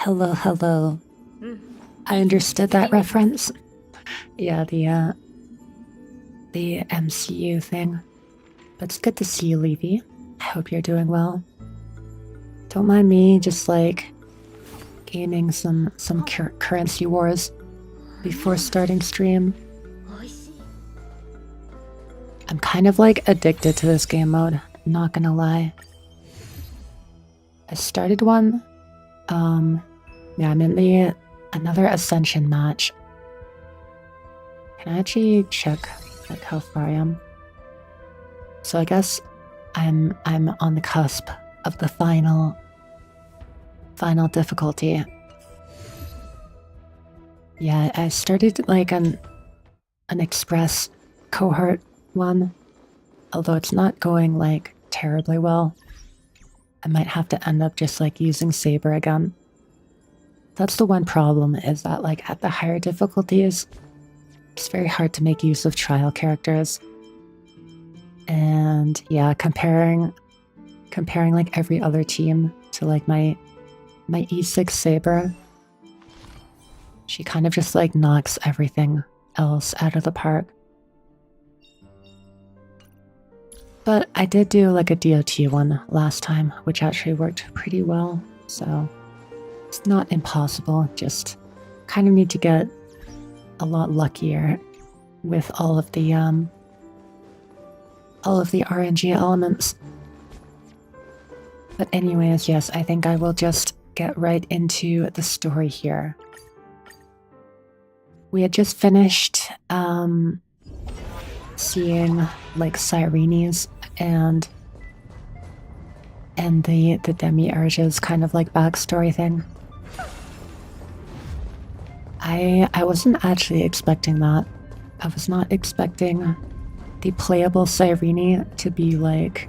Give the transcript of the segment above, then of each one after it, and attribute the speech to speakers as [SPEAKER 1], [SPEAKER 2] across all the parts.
[SPEAKER 1] Hello, hello. I understood that reference. Yeah, the MCU thing. But it's good to see you, Levy. I hope you're doing well. Don't mind me just like gaming some currency wars before starting stream. I'm kind of like addicted to this game mode, not gonna lie. I started one. Yeah, I'm in another Ascension match. Can I actually check like how far I am? So I guess I'm on the cusp of the final difficulty. Yeah, I started like an express cohort one, although it's not going like terribly well. I might have to end up just like using Saber again. That's the one problem, is that like at the higher difficulties, it's very hard to make use of trial characters. And yeah, comparing like every other team to like my E6 Saber, she kind of just like knocks everything else out of the park. But I did do like a DOT one last time, which actually worked pretty well, so it's not impossible, just kind of need to get a lot luckier with all of the RNG elements. But anyways, yes, I think I will just get right into the story here. We had just finished seeing like Sirenes and the Demiurge's kind of like backstory thing. I wasn't actually expecting that. I was not expecting the playable Cyrene to be like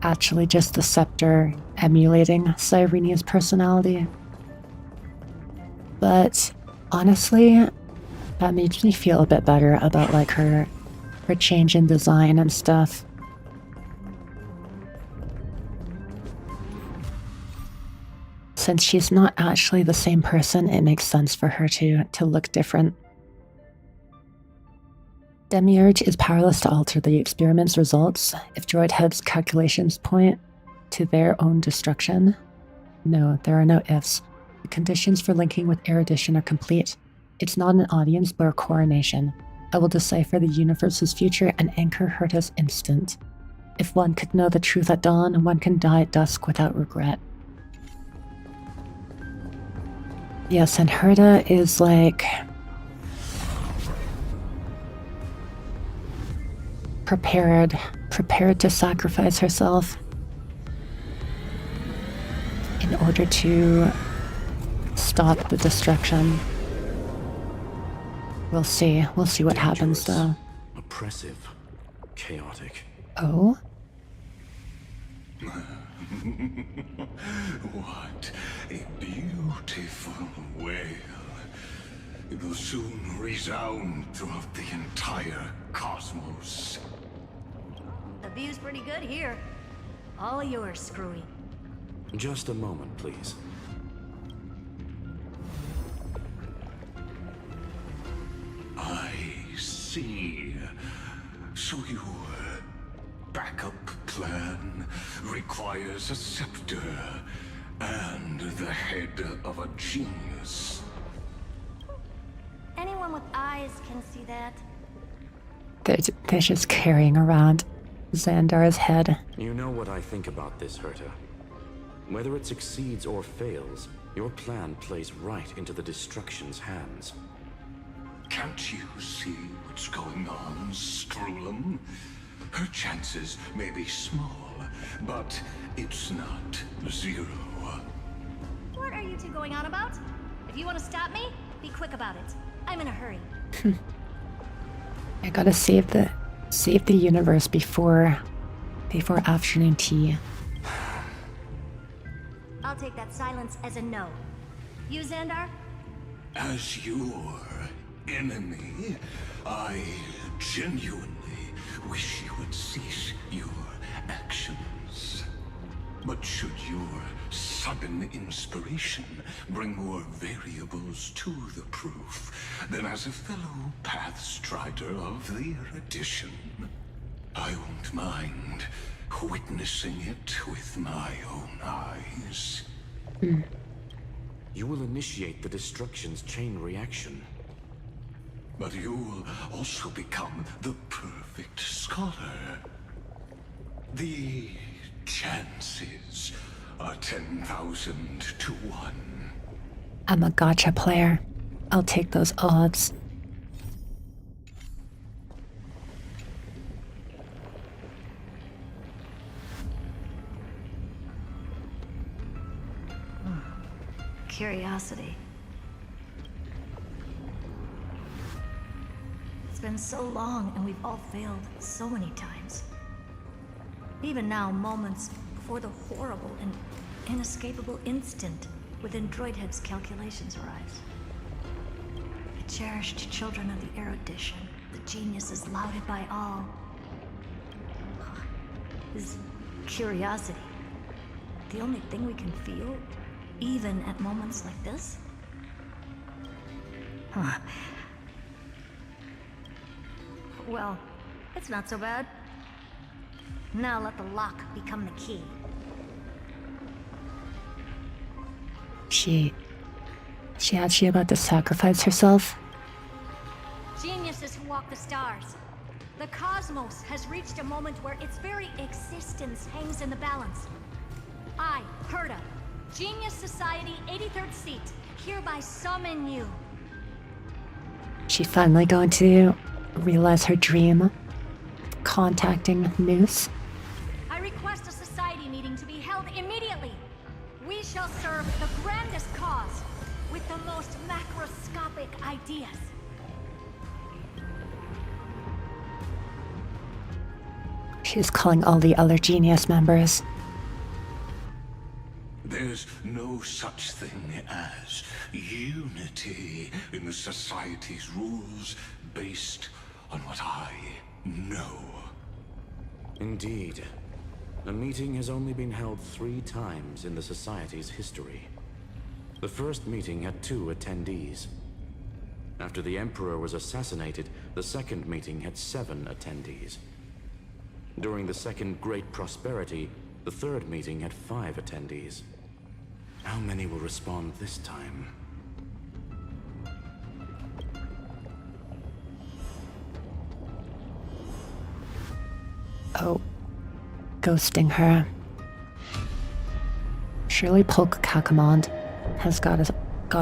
[SPEAKER 1] actually just the Scepter emulating Cyrene's personality. But honestly, that makes me feel a bit better about like her change in design and stuff. Since she's not actually the same person, it makes sense for her to look different. Demiurge is powerless to alter the experiment's results if droid heads' calculations point to their own destruction. No, there are no ifs. The conditions for linking with erudition are complete. It's not an audience, but a coronation. I will decipher the universe's future and anchor Herta's instant. If one could know the truth at dawn, one can die at dusk without regret. Yes, and Herta is like prepared to sacrifice herself in order to stop the destruction. We'll see what happens though.
[SPEAKER 2] Oppressive, chaotic.
[SPEAKER 1] Oh?
[SPEAKER 3] What a beautiful wail. It will soon resound throughout the entire cosmos.
[SPEAKER 4] The view's pretty good here. All yours, Screwy.
[SPEAKER 2] Just a moment, please.
[SPEAKER 3] I see. So your backup plan requires a scepter and the head of a genius.
[SPEAKER 4] Anyone with eyes can see that.
[SPEAKER 1] They're just carrying around Xandar's head.
[SPEAKER 2] You know what I think about this, Herta. Whether it succeeds or fails, your plan plays right into the destruction's hands.
[SPEAKER 3] Can't you see what's going on, Strulum? Her chances may be small, but it's not zero.
[SPEAKER 4] What are you two going on about? If you want to stop me, be quick about it. I'm in a hurry.
[SPEAKER 1] I gotta save the universe before afternoon tea.
[SPEAKER 4] I'll take that silence as a no. You, Xandar?
[SPEAKER 3] As your enemy, I genuinely wish you would cease your actions. But should your sudden inspiration bring more variables to the proof than as a fellow pathstrider of the erudition. I won't mind witnessing it with my own eyes.
[SPEAKER 2] You will initiate the destruction's chain reaction.
[SPEAKER 3] But you'll also become the perfect scholar. The chances are 10,000 to 1.
[SPEAKER 1] I'm a gotcha player. I'll take those odds.
[SPEAKER 4] Curiosity. It's been so long and we've all failed so many times. Even now, moments before the horrible and inescapable instant within Droidhead's calculations arrives. The cherished children of the erudition, the geniuses lauded by all. Is curiosity the only thing we can feel, even at moments like this? Huh. Well, it's not so bad. Now let the lock become the key.
[SPEAKER 1] She actually about to sacrifice herself?
[SPEAKER 4] Geniuses who walk the stars. The cosmos has reached a moment where its very existence hangs in the balance. I, Herta, Genius Society 83rd seat, hereby summon you.
[SPEAKER 1] She finally going to realize her dream of contacting Moose?
[SPEAKER 4] I request a society meeting to be held immediately. We shall serve the grandest cause with the most macroscopic ideas.
[SPEAKER 1] She's calling all the other genius members.
[SPEAKER 3] There's no such thing as unity in the Society's rules based on what I know.
[SPEAKER 2] Indeed. A meeting has only been held 3 times in the Society's history. The first meeting had 2 attendees. After the Emperor was assassinated, the second meeting had 7 attendees. During the Second Great Prosperity, the third meeting had 5 attendees. How many will respond this time?
[SPEAKER 1] Oh, ghosting her. Surely Polka Kakamond has got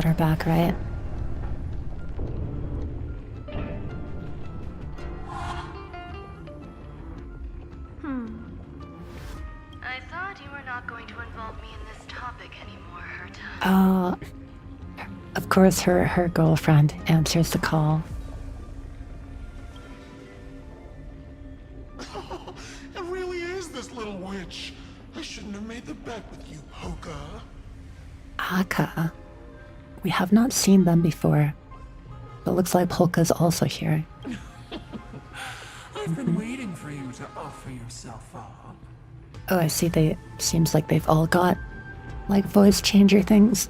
[SPEAKER 1] her back, right?
[SPEAKER 5] I thought you were not going to involve me in this topic anymore, Herta.
[SPEAKER 1] Oh, of course her girlfriend answers the call.
[SPEAKER 6] It really is this little witch. I shouldn't have made the bet with you, Polka.
[SPEAKER 1] Aka. We have not seen them before. But looks like Polka's also here.
[SPEAKER 7] I've been waiting for you to offer yourself up.
[SPEAKER 1] Oh, I see. Seems like they've all got, like, voice changer things.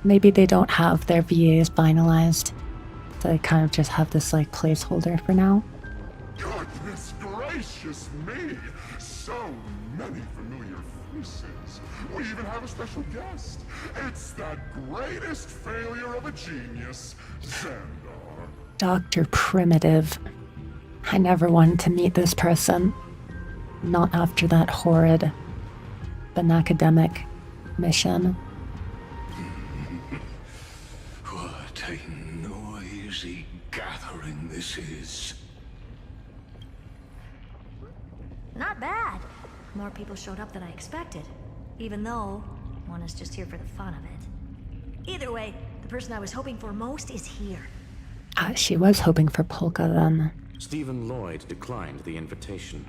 [SPEAKER 1] Maybe they don't have their VAs finalized. So they kind of just have this, like, placeholder for now.
[SPEAKER 6] Goodness gracious me! So many familiar faces. We even have a special guest. It's that greatest failure of a genius, Xandar.
[SPEAKER 1] Dr. Primitive. I never wanted to meet this person. Not after that horrid academic mission.
[SPEAKER 3] What a noisy gathering this is.
[SPEAKER 4] Not bad. More people showed up than I expected. Even though one is just here for the fun of it. Either way, the person I was hoping for most is here.
[SPEAKER 1] She was hoping for Polka then.
[SPEAKER 2] Stephen Lloyd declined the invitation.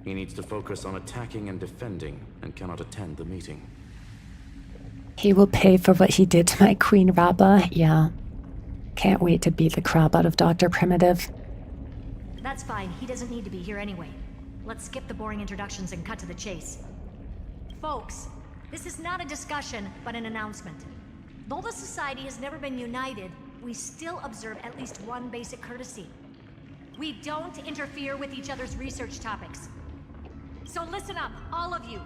[SPEAKER 2] He needs to focus on attacking and defending and cannot attend the meeting.
[SPEAKER 1] He will pay for what he did to my Queen Rappa. Yeah. Can't wait to beat the crap out of Dr. Primitive.
[SPEAKER 4] That's fine. He doesn't need to be here anyway. Let's skip the boring introductions and cut to the chase. Folks, This is not a discussion, but an announcement. Though the society has never been united, we still observe at least one basic courtesy. We don't interfere with each other's research topics. So listen up, all of you.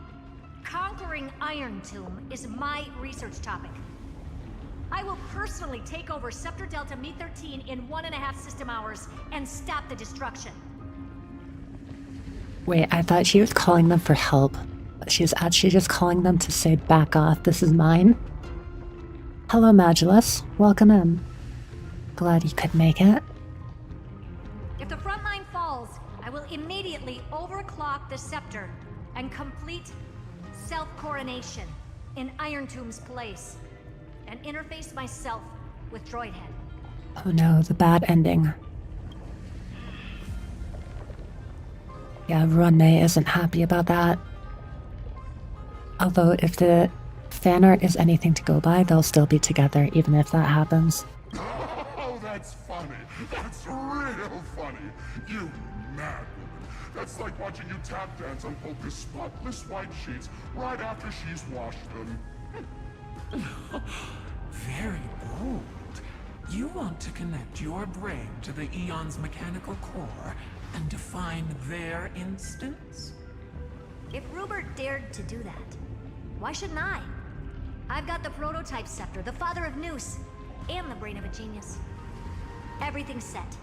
[SPEAKER 4] Conquering Iron Tomb is my research topic. I will personally take over Scepter Delta Me-13 in 1.5 system hours and stop the destruction.
[SPEAKER 1] Wait, I thought she was calling them for help. She was actually just calling them to say, back off, this is mine. Hello, Magulus. Welcome in. Glad you could make it.
[SPEAKER 4] If the front line falls, I will immediately overclock the scepter and complete self-coronation in Iron Tomb's place, and interface myself with Droidhead.
[SPEAKER 1] Oh no, the bad ending. Yeah, Runmei isn't happy about that. Although if the fan art is anything to go by, they'll still be together even if that happens.
[SPEAKER 6] Oh, that's funny. That's real funny. You mad woman. That's like watching you tap dance on Polka's spotless white sheets right after she's washed them.
[SPEAKER 7] Very bold. You want to connect your brain to the Eon's mechanical core and define their instance?
[SPEAKER 4] If Rupert dared to do that, why shouldn't I? I've got the prototype scepter, the father of Noose, and the brain of a genius. Everything's set.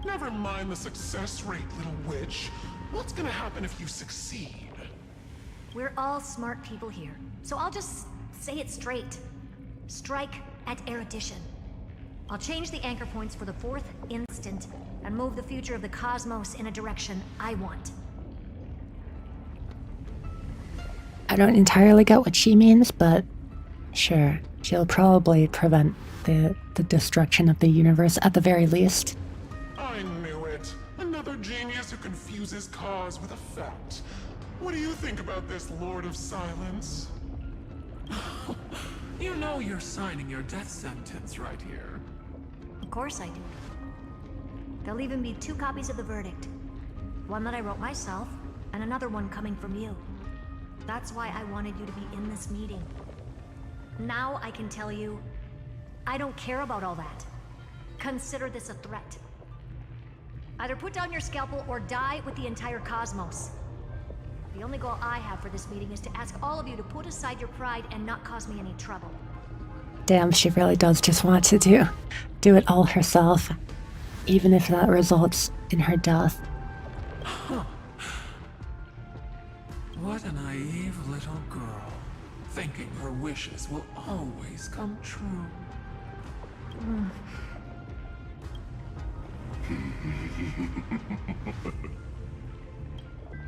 [SPEAKER 6] Never mind the success rate, little witch. What's gonna happen if you succeed?
[SPEAKER 4] We're all smart people here, so I'll just say it straight. Strike at erudition. I'll change the anchor points for the 4th instant and move the future of the cosmos in a direction I want.
[SPEAKER 1] I don't entirely get what she means, but sure, she'll probably prevent the destruction of the universe at the very least.
[SPEAKER 6] I knew it. Another genius who confuses cause with effect. What do you think about this, Lord of Silence?
[SPEAKER 7] You know you're signing your death sentence right here.
[SPEAKER 4] Of course I do. There'll even be 2 copies of the verdict. One that I wrote myself, and another one coming from you. That's why I wanted you to be in this meeting. Now I can tell you, I don't care about all that. Consider this a threat. Either put down your scalpel or die with the entire cosmos. The only goal I have for this meeting is to ask all of you to put aside your pride and not cause me any trouble.
[SPEAKER 1] Damn, she really does just want to do it all herself, even if that results in her death.
[SPEAKER 7] Huh. What a naive little girl, thinking her wishes will always come true.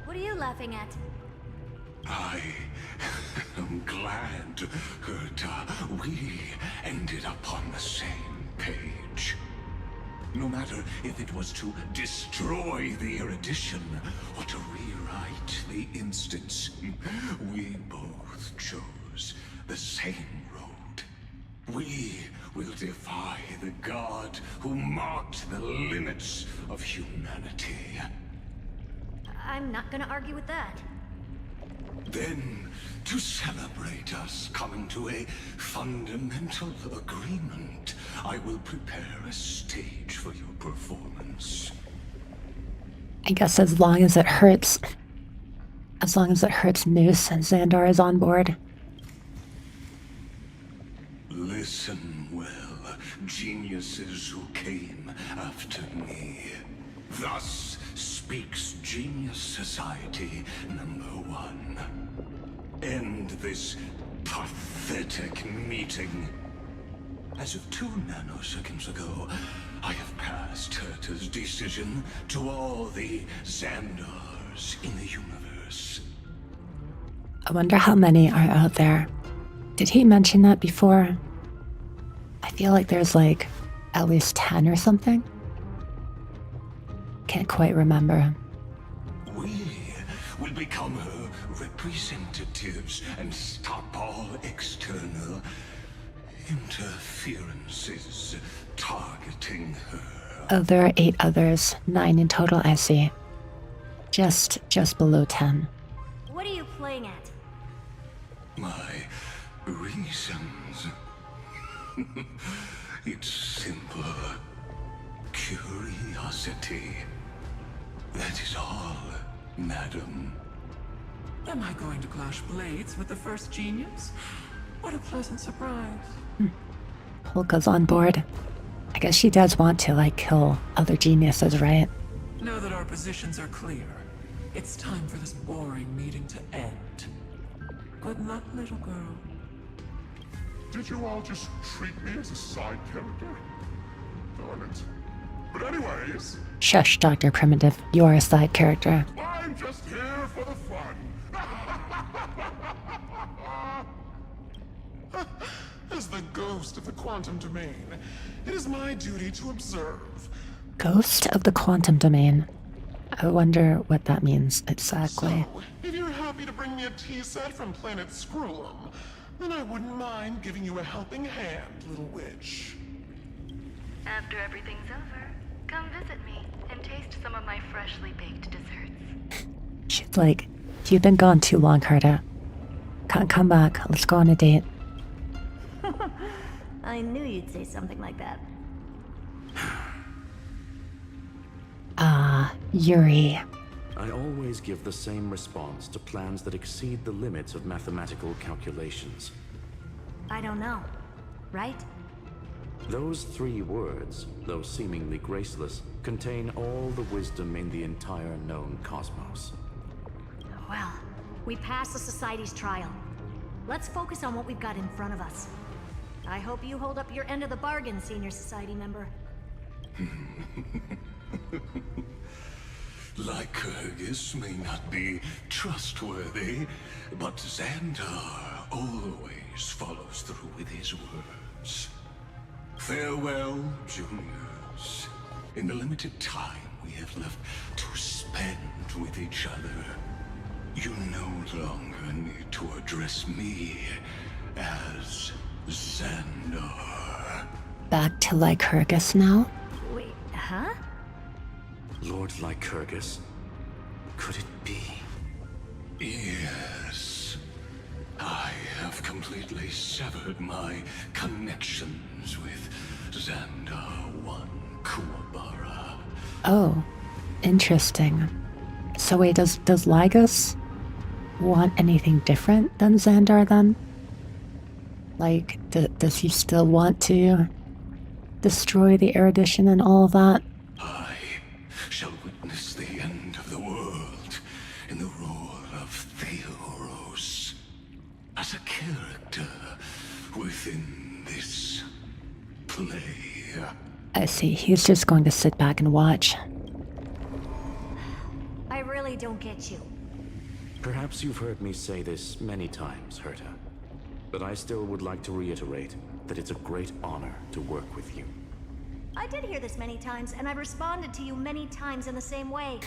[SPEAKER 4] What are you laughing at?
[SPEAKER 3] I am glad that we ended up on the same page. No matter if it was to destroy the erudition or to rewrite the instance, we both chose the same road. We will defy the god who marked the limits of humanity.
[SPEAKER 4] I'm not gonna argue with that.
[SPEAKER 3] Then, to celebrate us coming to a fundamental agreement, I will prepare a stage for your performance.
[SPEAKER 1] I guess as long as it hurts Noose, and Xandar is on board.
[SPEAKER 3] Listen well, geniuses who came after me. Thus speaks Genius Society #1. End this pathetic meeting. As of 2 nanoseconds ago, I have passed Herta's decision to all the Xandars in the universe.
[SPEAKER 1] I wonder how many are out there. Did he mention that before? I feel like there's like at least 10 or something. Can't quite remember.
[SPEAKER 3] We will become her representatives and stop all external interferences targeting her.
[SPEAKER 1] Oh, there are 8 others. 9 in total, I see. Just below 10.
[SPEAKER 4] What are you playing at?
[SPEAKER 3] my reasons. It's simple curiosity. That is all, madam.
[SPEAKER 7] Am I going to clash blades with the first genius? What a pleasant surprise.
[SPEAKER 1] Polka's on board. I guess she does want to, like, kill other geniuses, right?
[SPEAKER 7] Now that our positions are clear, it's time for this boring meeting to end. Good luck, little girl.
[SPEAKER 6] Did you all just treat me as a side character? Darn it. But anyways,
[SPEAKER 1] Shush, Dr. Primitive. You are a side character.
[SPEAKER 6] I'm just here for the fun.
[SPEAKER 8] As the ghost of the quantum domain, it is my duty to observe.
[SPEAKER 1] Ghost of the quantum domain. I wonder what that means exactly.
[SPEAKER 8] So, if you're happy to bring me a tea set from planet Screw'em, then I wouldn't mind giving you a helping hand, little witch.
[SPEAKER 5] After everything's over, come visit me and taste some of my freshly baked desserts.
[SPEAKER 1] She's like, you've been gone too long, Herta. Come back. Let's go on a date.
[SPEAKER 4] I knew you'd say something like that.
[SPEAKER 1] Yuri.
[SPEAKER 2] I always give the same response to plans that exceed the limits of mathematical calculations.
[SPEAKER 4] I don't know, right?
[SPEAKER 2] Those 3 words, though seemingly graceless, contain all the wisdom in the entire known cosmos.
[SPEAKER 4] Well, we passed the Society's trial. Let's focus on what we've got in front of us. I hope you hold up your end of the bargain, Senior Society member.
[SPEAKER 3] Lycurgus may not be trustworthy, but Xandar always follows through with his words. Farewell, juniors. In the limited time we have left to spend with each other, you no longer need to address me as Xandar.
[SPEAKER 1] Back to Lycurgus now?
[SPEAKER 4] Wait, huh?
[SPEAKER 2] Lord Lycurgus, could it be?
[SPEAKER 3] Yes. I have completely severed my connections with Xandar 1 Kuwabara.
[SPEAKER 1] Oh, interesting. So wait, does Lygus want anything different than Xandar then? Like, does he still want to destroy the erudition and all of that?
[SPEAKER 3] I shall witness the end of the world in the role of Theoros, as a character within this play.
[SPEAKER 1] I see, he's just going to sit back and watch.
[SPEAKER 4] I really don't get you.
[SPEAKER 2] Perhaps you've heard me say this many times, Herta, but I still would like to reiterate that it's a great honor to work with you.
[SPEAKER 4] I did hear this many times, and I've responded to you many times in the same way.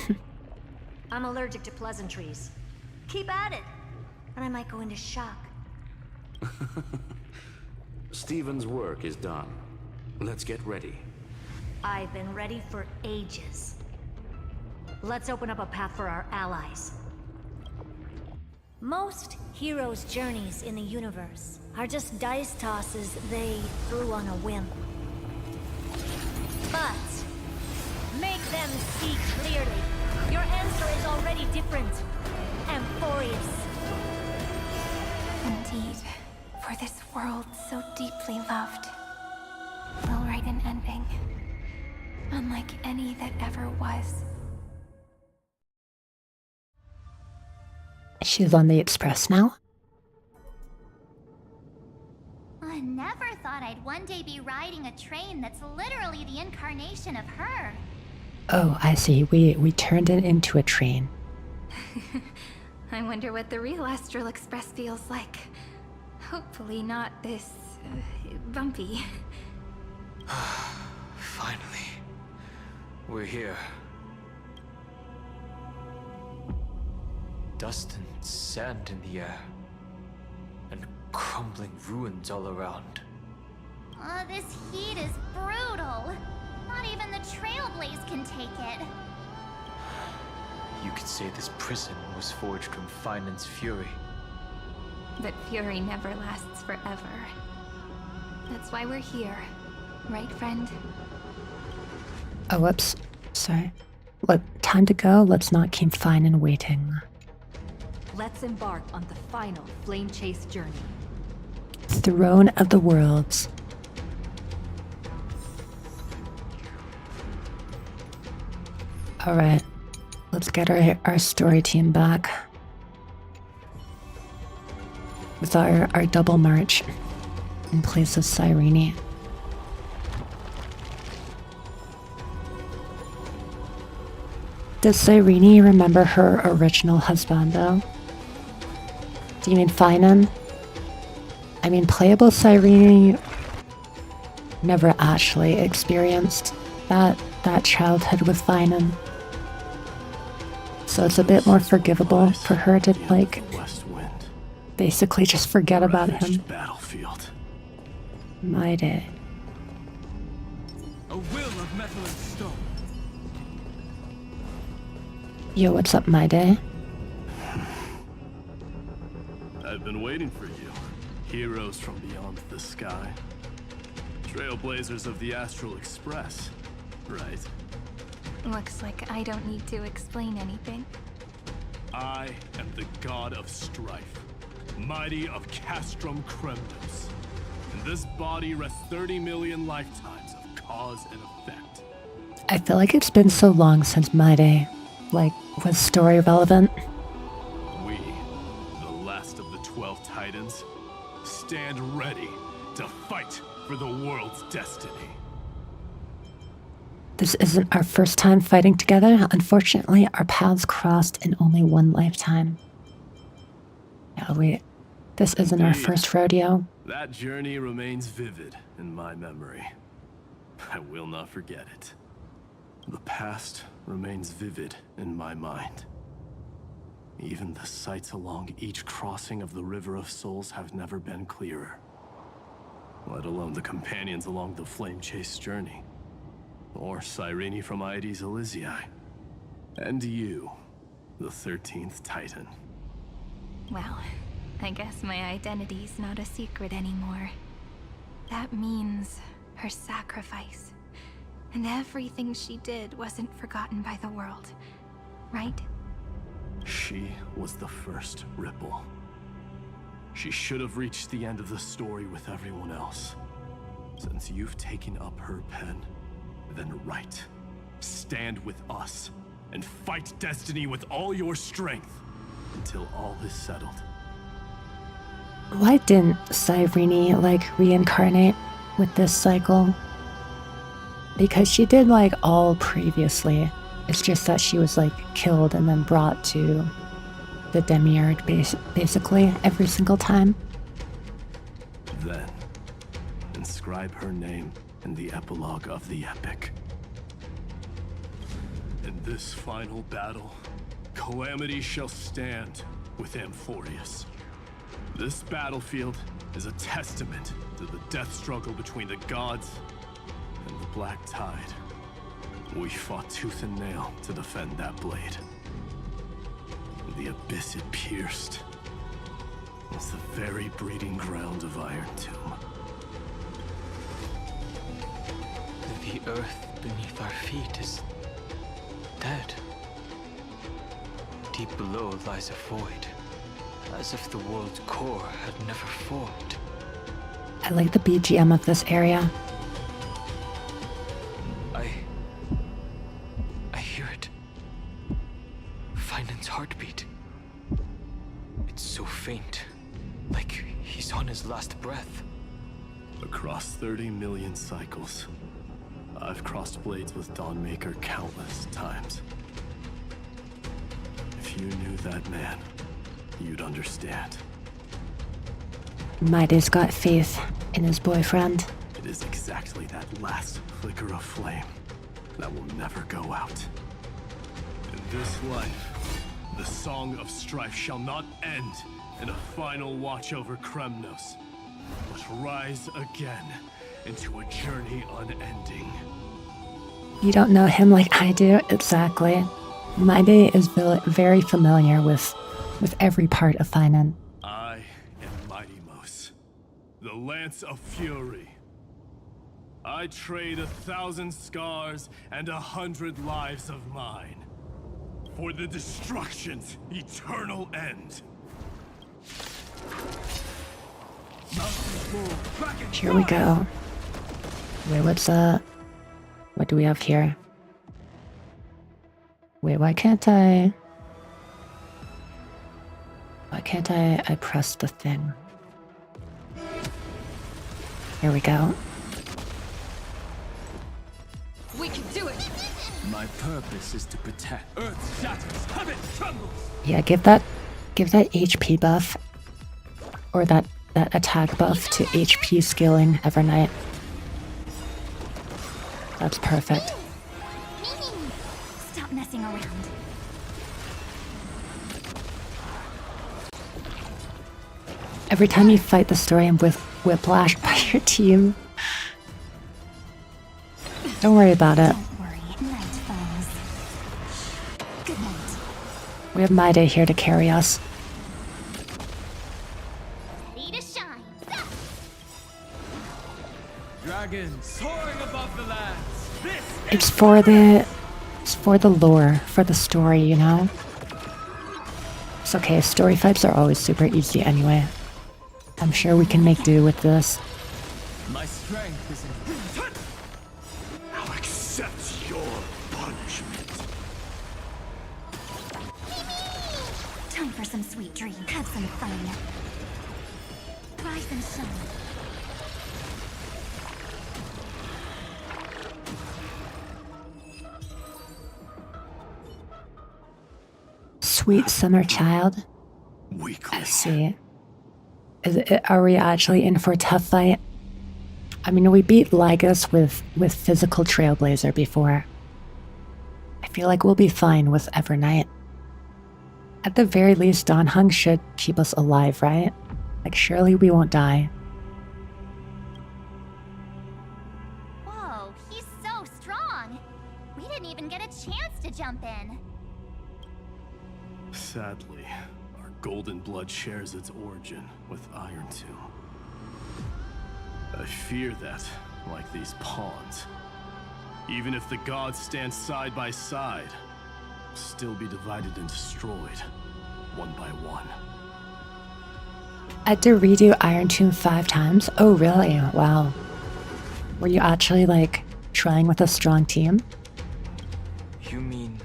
[SPEAKER 4] I'm allergic to pleasantries. Keep at it, and I might go into shock.
[SPEAKER 2] Stephen's work is done. Let's get ready.
[SPEAKER 4] I've been ready for ages. Let's open up a path for our allies. Most heroes' journeys in the universe are just dice tosses they threw on a whim. But make them see clearly. Your answer is already different. Amphorius.
[SPEAKER 9] Indeed, for this world so deeply loved, will write an ending, unlike any that ever was.
[SPEAKER 1] She's on the express now?
[SPEAKER 10] I never thought I'd one day be riding a train that's literally the incarnation of her.
[SPEAKER 1] Oh, I see. We turned it into a train.
[SPEAKER 9] I wonder what the real Astral Express feels like. Hopefully not this... bumpy.
[SPEAKER 11] Finally. We're here. Dust and sand in the air. And crumbling ruins all around.
[SPEAKER 10] This heat is brutal. Not even the Trailblaze can take it.
[SPEAKER 11] You could say this prison was forged from Finan's fury.
[SPEAKER 9] But fury never lasts forever. That's why we're here. Right, friend?
[SPEAKER 1] Oh, whoops. Sorry. Look, time to go. Let's not keep Finan waiting.
[SPEAKER 12] Let's embark on the final flame chase journey.
[SPEAKER 1] Throne of the Worlds. Alright. Let's get our story team back. With our double march in place of Cyrene. Does Cyrene remember her original husbando? Do you mean Finan? I mean, playable Cyrene never actually experienced that childhood with Finan. So it's a bit more forgivable for her to, like, basically just forget about him.
[SPEAKER 13] Battlefield.
[SPEAKER 1] My day.
[SPEAKER 13] A will of metal and stone.
[SPEAKER 1] Yo, what's up, my day?
[SPEAKER 13] I've been waiting for you. Heroes from beyond the sky. Trailblazers of the Astral Express. Right.
[SPEAKER 9] Looks like I don't need to explain anything.
[SPEAKER 13] I am the god of strife. Mighty of Castrum Kremnos. In this body rests 30 million lifetimes of cause and effect.
[SPEAKER 1] I feel like it's been so long since my day. Like, was story relevant?
[SPEAKER 13] We, the last of the 12 Titans, stand ready to fight for the world's destiny.
[SPEAKER 1] This isn't our first time fighting together. Unfortunately, our paths crossed in only one lifetime. Yeah, this isn't our first rodeo.
[SPEAKER 13] That journey remains vivid in my memory. I will not forget it. The past remains vivid in my mind. Even the sights along each crossing of the River of Souls have never been clearer. Let alone the companions along the flame chase journey. Or Cyrene from Aedes Elysiae. And you, the 13th Titan.
[SPEAKER 9] Well, I guess my identity's not a secret anymore. That means her sacrifice. And everything she did wasn't forgotten by the world, right?
[SPEAKER 13] She was the first ripple. She should have reached the end of the story with everyone else. Since you've taken up her pen, then write. Stand with us, and fight destiny with all your strength, until all is settled.
[SPEAKER 1] Why didn't Cyrene, like, reincarnate with this cycle? Because she did, like, all previously. It's just that she was, like, killed and then brought to the Demiurge, basically, every single time.
[SPEAKER 13] Then, inscribe her name in the epilogue of the epic. In this final battle, calamity shall stand with Amphorius. This battlefield is a testament to the death struggle between the gods and the Black Tide. We fought tooth and nail to defend that blade. The abyss it pierced was the very breeding ground of Iron Tomb.
[SPEAKER 11] The earth beneath our feet is dead. Deep below lies a void, as if the world's core had never formed.
[SPEAKER 1] I like the BGM of this area.
[SPEAKER 11] I hear it. Finan's heartbeat. It's so faint, like he's on his last breath.
[SPEAKER 13] Across 30 million cycles, I've crossed blades with Dawnmaker countless times. If you knew that man, you'd understand.
[SPEAKER 1] Mighty's got faith in his boyfriend.
[SPEAKER 13] It is exactly that last flicker of flame that will never go out. In this life, the song of strife shall not end in a final watch over Kremnos, but rise again into a journey unending.
[SPEAKER 1] You don't know him like I do, exactly. Mighty is very familiar with every part of Finan.
[SPEAKER 13] I am the Lance of Fury. I trade 1,000 scars and 100 lives of mine for the destruction's eternal end.
[SPEAKER 1] Here we go. Wait, what's what do we have here? Wait, why can't I press the thing? Here we go.
[SPEAKER 14] We can do it! My purpose is to protect. Earth shatters, heaven trembles!
[SPEAKER 1] Yeah, give that HP buff. Or that attack buff to HP scaling Evernight. That's perfect.
[SPEAKER 10] Stop messing around.
[SPEAKER 1] Every time you fight the story, I'm with whiplash by your team. Don't worry about it.
[SPEAKER 10] Don't worry, night falls. Good night.
[SPEAKER 1] We have My Day here to carry us.
[SPEAKER 10] Ready to shine.
[SPEAKER 14] Dragons soaring above the lands. This
[SPEAKER 1] It's for the lore, for the story, you know? It's okay, story fights are always super easy anyway. I'm sure we can make do with this.
[SPEAKER 14] my strength is in.
[SPEAKER 13] I'll accept your punishment.
[SPEAKER 10] Time for some sweet dreams. Have some fun. Rise and shine.
[SPEAKER 1] Sweet summer child. I see. Are we actually in for a tough fight? I mean, we beat Lygus with physical Trailblazer before. I feel like we'll be fine with Evernight. At the very least, Donhung should keep us alive, right? Like, surely we won't die.
[SPEAKER 10] Whoa, he's so strong. We didn't even get a chance to jump in.
[SPEAKER 13] Sadly, our golden blood shares its origin with Iron Tomb. I fear that, like these pawns, even if the gods stand side by side, will still be divided and destroyed, one by one.
[SPEAKER 1] I had to redo Iron Tomb 5 times? Oh, really? Wow. Were you actually, like, trying with a strong team?
[SPEAKER 11] You mean...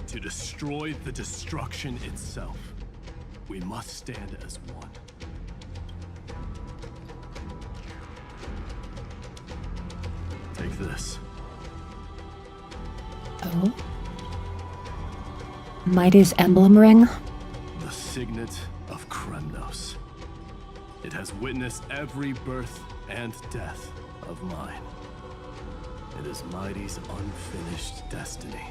[SPEAKER 13] To destroy the destruction itself, we must stand as one. Take this.
[SPEAKER 1] Oh. Mighty's emblem ring?
[SPEAKER 13] The signet of Kremnos. It has witnessed every birth and death of mine. It is Mighty's unfinished destiny.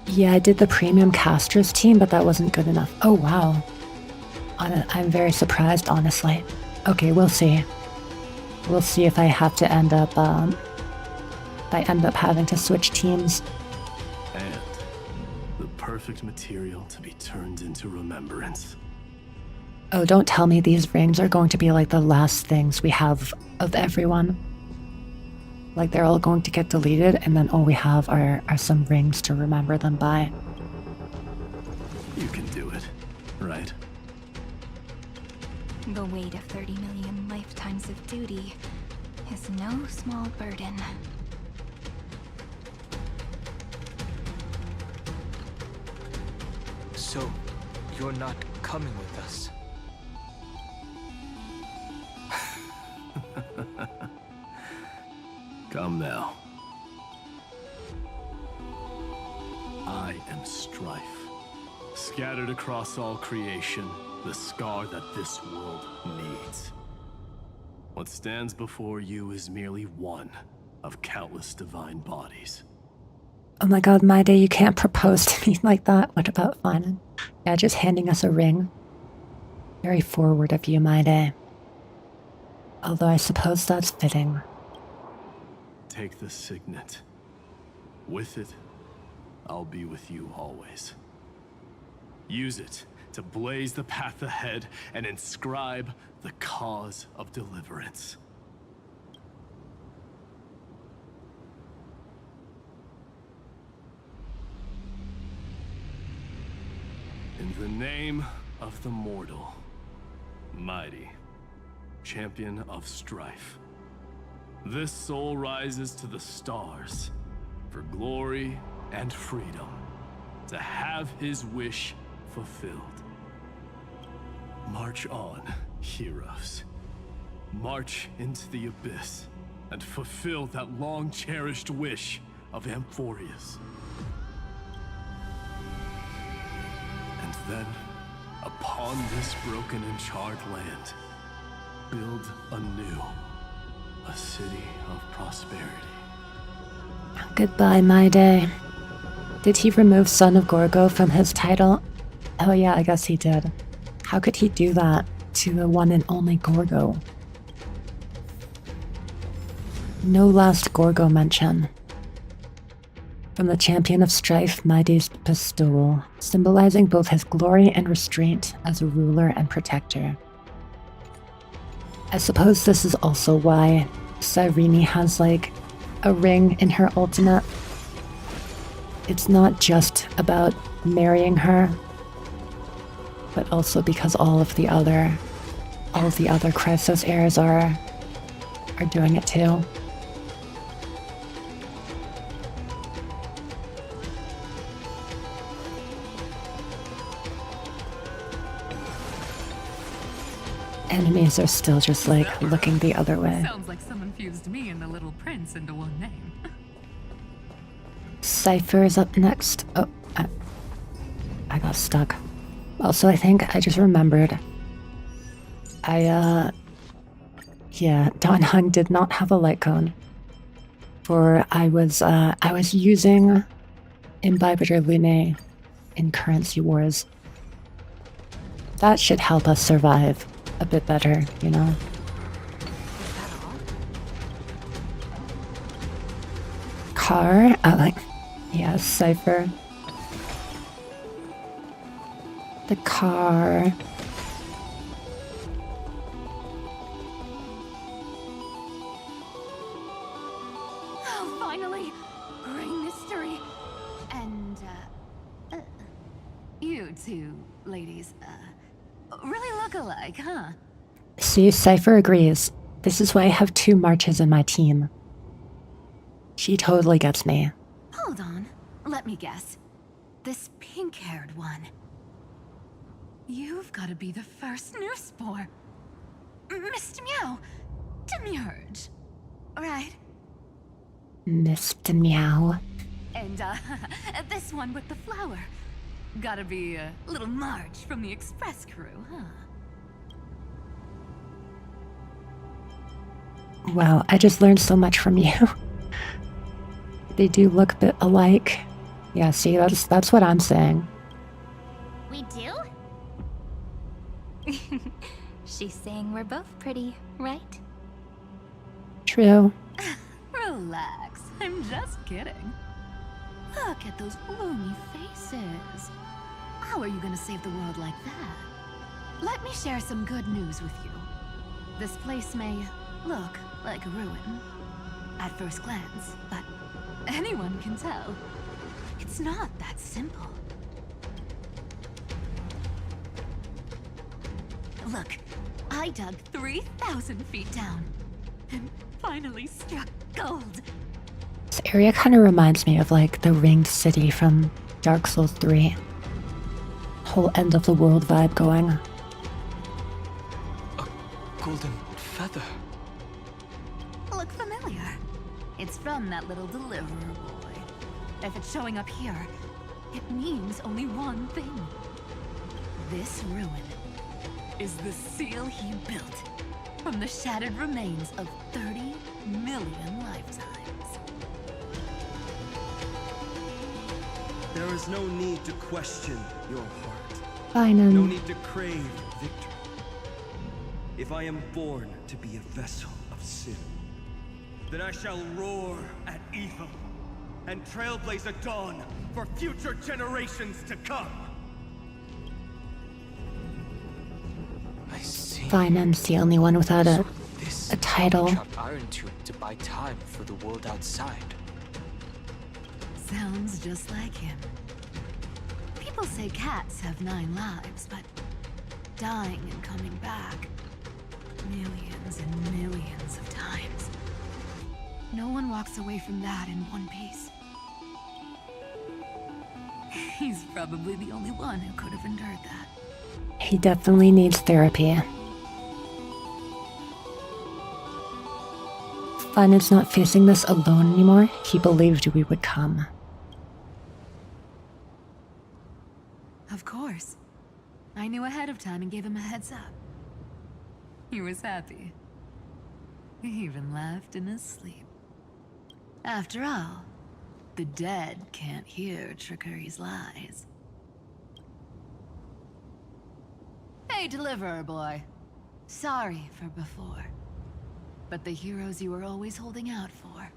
[SPEAKER 1] Yeah, I did the premium Casters team, but that wasn't good enough. Oh, wow. I'm very surprised, honestly. Okay, we'll see. We'll see if I have to end up, having to switch teams.
[SPEAKER 13] And the perfect material to be turned into remembrance.
[SPEAKER 1] Oh, don't tell me these rings are going to be like the last things we have of everyone. Like they're all going to get deleted and then all we have are some rings to remember them by.
[SPEAKER 13] You can do it, right?
[SPEAKER 9] The weight of 30 million lifetimes of duty is no small burden.
[SPEAKER 11] So, you're not coming with us?
[SPEAKER 13] Come now. I am strife. Scattered across all creation, the scar that this world needs. What stands before you is merely one of countless divine bodies.
[SPEAKER 1] Oh my god, My Day, you can't propose to me like that. What about Finan? Yeah, just handing us a ring. Very forward of you, My Day. Although I suppose that's fitting.
[SPEAKER 13] Take the signet. With it, I'll be with you always. Use it to blaze the path ahead and inscribe the cause of deliverance. In the name of the mortal, mighty, champion of strife, this soul rises to the stars for glory and freedom, to have his wish fulfilled. March on, heroes. March into the abyss and fulfill that long-cherished wish of Amphoria's. And then, upon this broken and charred land, build anew a city of prosperity.
[SPEAKER 1] Goodbye, my day. Did he remove Son of Gorgo from his title? Oh yeah, I guess he did. How could he do that to the one and only Gorgo? No last Gorgo mention. From the champion of strife, Mighty's pistol, symbolizing both his glory and restraint as a ruler and protector. I suppose this is also why Cyrene has like a ring in her ultimate. It's not just about marrying her, but also because all of the other Chrysos heirs are doing it too. Enemies are still just like looking the other way.
[SPEAKER 15] Sounds like someone fused me and the Little Prince into one name.
[SPEAKER 1] Cypher is up next. Oh, I got stuck. Also, I think I just remembered. Yeah, Don Hung did not have a light cone. For I was using Imbibitor Lunae in Currency Wars. That should help us survive a bit better, you know? Car? Yes, Cypher. The car.
[SPEAKER 12] Oh, finally! Great mystery. And, you two ladies, really look alike, huh?
[SPEAKER 1] See, Cypher agrees. This is why I have 2 marches in my team. She totally gets me.
[SPEAKER 12] Hold on. Let me guess. This pink-haired one. You've got to be the first new spore. Mr. Meow. Demiurge. Right?
[SPEAKER 1] Mr. Meow.
[SPEAKER 12] And, this one with the flower. Gotta be little Marge from the Express crew, huh?
[SPEAKER 1] Wow, I just learned so much from you. They do look a bit alike. Yeah, see, that's what I'm saying.
[SPEAKER 10] We do?
[SPEAKER 9] She's saying we're both pretty, right?
[SPEAKER 1] True.
[SPEAKER 12] Relax, I'm just kidding. Look at those gloomy faces. How are you gonna save the world like that? Let me share some good news with you. This place may look like a ruin at first glance, but anyone can tell it's not that simple. Look, I dug 3,000 feet down and finally struck gold.
[SPEAKER 1] This area kind of reminds me of like the ringed city from Dark Souls 3. Whole end of the world vibe going.
[SPEAKER 11] A golden feather.
[SPEAKER 12] Look familiar. It's from that little deliverer boy. If it's showing up here, it means only one thing. This ruin is the seal he built from the shattered remains of 30 million lifetimes.
[SPEAKER 16] There is no need to question your heart.
[SPEAKER 1] Bynum.
[SPEAKER 16] No need to crave victory. If I am born to be a vessel of sin, then I shall roar at evil and trailblaze a dawn for future generations to come.
[SPEAKER 1] Fine, I'm the only one without a title.
[SPEAKER 11] Trapped iron tube to buy time for the world outside.
[SPEAKER 12] Sounds just like him. People say cats have 9 lives, but dying and coming back millions and millions of times. No one walks away from that in one piece. He's probably the only one who could have endured that.
[SPEAKER 1] He definitely needs therapy. Fun is not facing this alone anymore. He believed we would come.
[SPEAKER 12] Of course. I knew ahead of time and gave him a heads up. He was happy. He even laughed in his sleep. After all, the dead can't hear Trickery's lies. Hey, Deliverer Boy. Sorry for before. But the heroes you were always holding out for,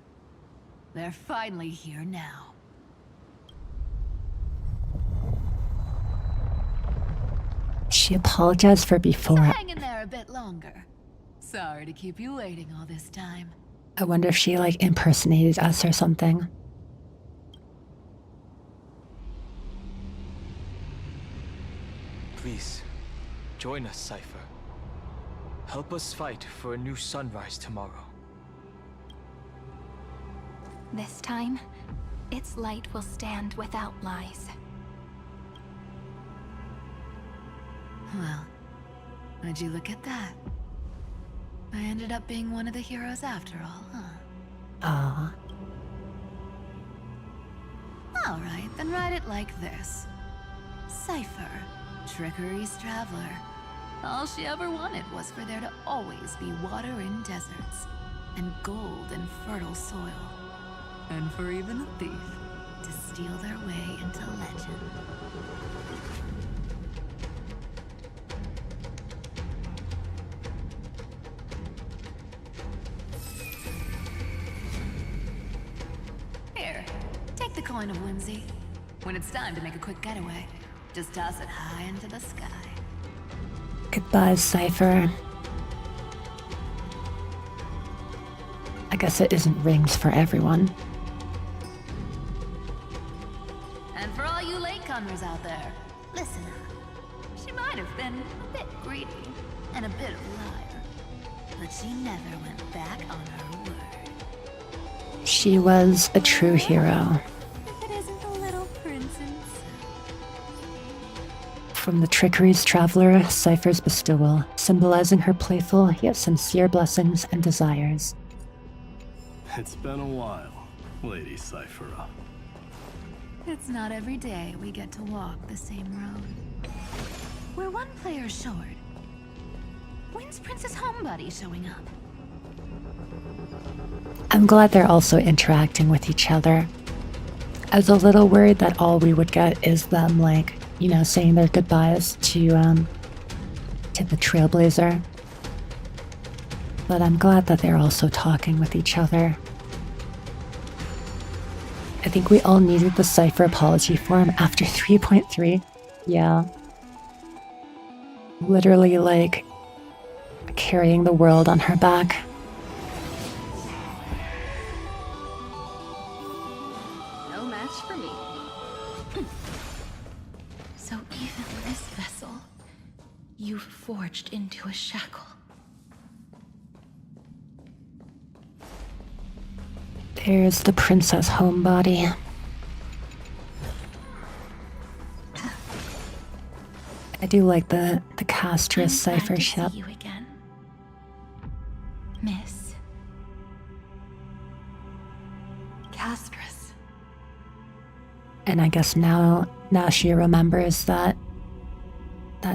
[SPEAKER 12] they're finally here now.
[SPEAKER 1] She apologized for before.
[SPEAKER 12] Hang in there a bit longer. Sorry to keep you waiting all this time.
[SPEAKER 1] I wonder if she like impersonated us or something.
[SPEAKER 11] Please, join us, Cypher. Help us fight for a new sunrise tomorrow.
[SPEAKER 9] This time, its light will stand without lies.
[SPEAKER 12] Well, would you look at that? I ended up being one of the heroes after all, huh? Alright, then write it like this. Cypher, Trickery's traveler. All she ever wanted was for there to always be water in deserts, and gold in fertile soil. And for even a thief to steal their way into legend. Here, take the coin of whimsy. When it's time to make a quick getaway, just toss it high into the sky.
[SPEAKER 1] Goodbye, Cypher. I guess it isn't rings for everyone.
[SPEAKER 12] And for all you latecomers out there, listen up. She might have been a bit greedy and a bit of a liar, but she never went back on her word.
[SPEAKER 1] She was a true hero.
[SPEAKER 12] If it isn't a little princess.
[SPEAKER 1] From the Trickery's traveler, Cypher's bestowal, symbolizing her playful yet sincere blessings and desires.
[SPEAKER 13] It's been a while, Lady Cyphera.
[SPEAKER 12] It's not every day we get to walk the same road. We're one player short. When's Princess Homebody showing up?
[SPEAKER 1] I'm glad they're also interacting with each other. I was a little worried that all we would get is them, like, you know, saying their goodbyes to the Trailblazer. But I'm glad that they're also talking with each other. I think we all needed the Cypher apology form after 3.3. Yeah. Literally, like, carrying the world on her back.
[SPEAKER 5] No match for me. So even this vessel, you've forged into a shackle.
[SPEAKER 1] There's the Princess Homebody. I do like the Castress Cypher ship.
[SPEAKER 9] See you again, Miss Castress.
[SPEAKER 1] And I guess now she remembers that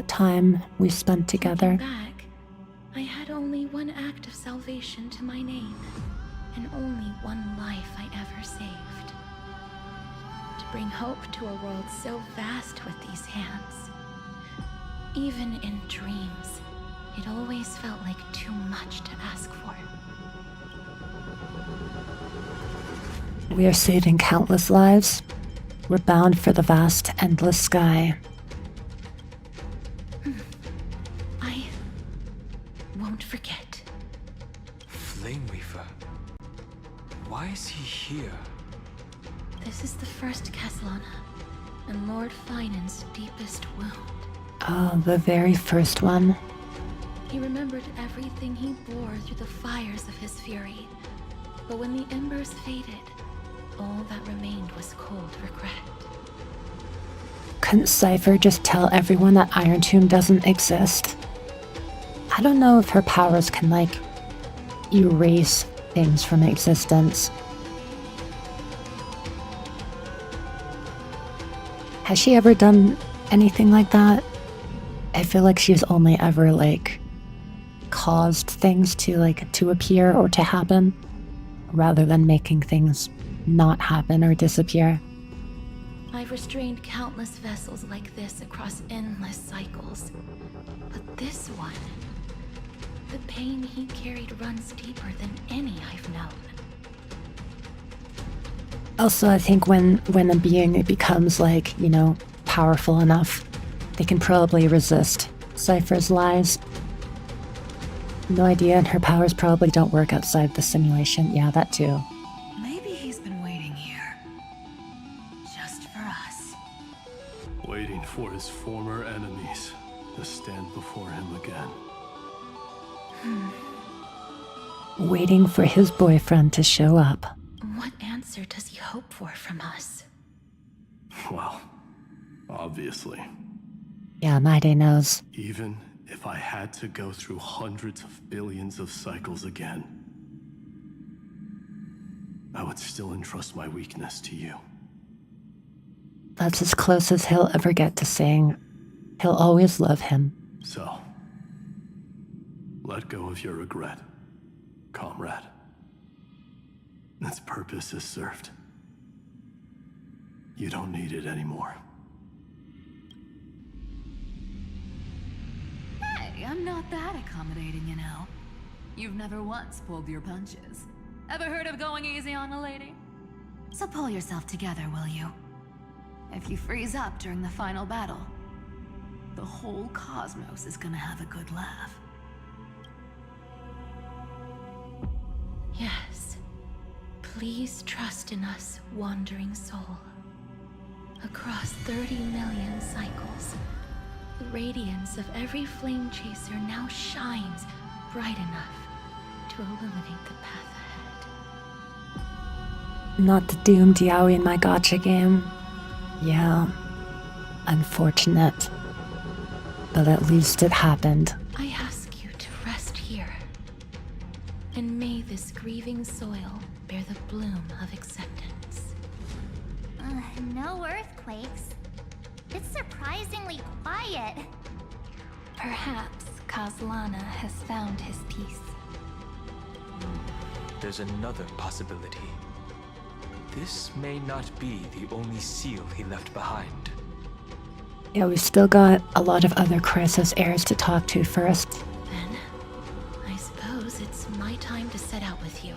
[SPEAKER 1] time we spent together.
[SPEAKER 9] Back, I had only one act of salvation to my name, and only one life I ever saved. To bring hope to a world so vast with these hands. Even in dreams, it always felt like too much to ask for.
[SPEAKER 1] We are saving countless lives. We're bound for the vast, endless sky.
[SPEAKER 11] is he here?
[SPEAKER 9] This is the first Castellana, and Lord Finan's deepest wound.
[SPEAKER 1] Oh, the very first one.
[SPEAKER 9] He remembered everything he bore through the fires of his fury. But when the embers faded, all that remained was cold regret.
[SPEAKER 1] Couldn't Cypher just tell everyone that Iron Tomb doesn't exist? I don't know if her powers can, like, erase things from existence. Has she ever done anything like that? I feel like she's only ever, like, caused things to, like, to appear or to happen, rather than making things not happen or disappear.
[SPEAKER 9] I've restrained countless vessels like this across endless cycles. But this one, the pain he carried runs deeper than any I've known.
[SPEAKER 1] Also, I think when a being becomes, like, you know, powerful enough, they can probably resist Cypher's lies. No idea, and her powers probably don't work outside the simulation. Yeah, that too.
[SPEAKER 12] Maybe he's been waiting here. Just for us.
[SPEAKER 13] Waiting for his former enemies to stand before him again.
[SPEAKER 1] Waiting for his boyfriend to show up.
[SPEAKER 9] What answer does he hope for from us?
[SPEAKER 13] Well, obviously.
[SPEAKER 1] Yeah, Maide knows.
[SPEAKER 13] Even if I had to go through hundreds of billions of cycles again, I would still entrust my weakness to you.
[SPEAKER 1] That's as close as he'll ever get to saying he'll always love him.
[SPEAKER 13] So, let go of your regret, comrade. Its purpose is served. You don't need it anymore.
[SPEAKER 12] Hey, I'm not that accommodating, you know. You've never once pulled your punches. Ever heard of going easy on a lady? So pull yourself together, will you? If you freeze up during the final battle, the whole cosmos is gonna have a good laugh.
[SPEAKER 9] Yes. Please trust in us, wandering soul. Across 30 million cycles, the radiance of every flame chaser now shines bright enough to illuminate the path ahead.
[SPEAKER 1] Not the doomed yaoi in my gacha game. Yeah. Unfortunate. But at least it happened.
[SPEAKER 9] I ask you to rest here. And may this grieving soil bear the bloom of acceptance.
[SPEAKER 10] No earthquakes. It's surprisingly quiet.
[SPEAKER 9] Perhaps Castellana has found his peace.
[SPEAKER 11] There's another possibility. This may not be the only seal he left behind.
[SPEAKER 1] Yeah, we've still got a lot of other Crisis heirs to talk to first.
[SPEAKER 9] Then, I suppose it's my time to set out with you.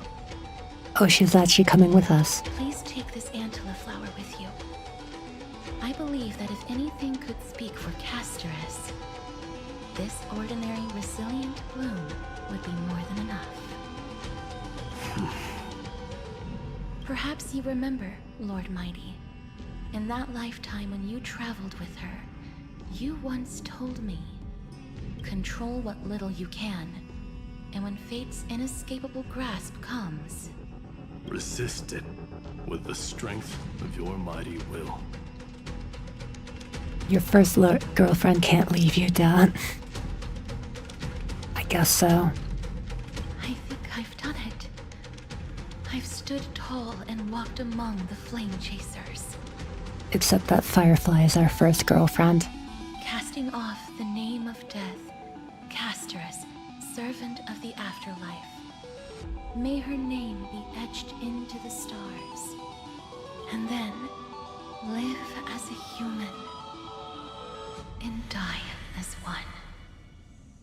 [SPEAKER 1] Oh, she's actually coming with us.
[SPEAKER 9] Please take this Antilla flower with you. I believe that if anything could speak for Casterus, this ordinary, resilient bloom would be more than enough. Perhaps you remember, Lord Mighty, in that lifetime when you traveled with her, you once told me, control what little you can, and when fate's inescapable grasp comes,
[SPEAKER 13] resist it with the strength of your mighty will.
[SPEAKER 1] Your first girlfriend can't leave you, Dad. I guess so.
[SPEAKER 9] I think I've done it. I've stood tall and walked among the flame chasers.
[SPEAKER 1] Except that Firefly is our first girlfriend.
[SPEAKER 9] Casting off the name of death, Casterus, servant of the afterlife. May her name be etched into the stars. And then, live as a human. And die as one.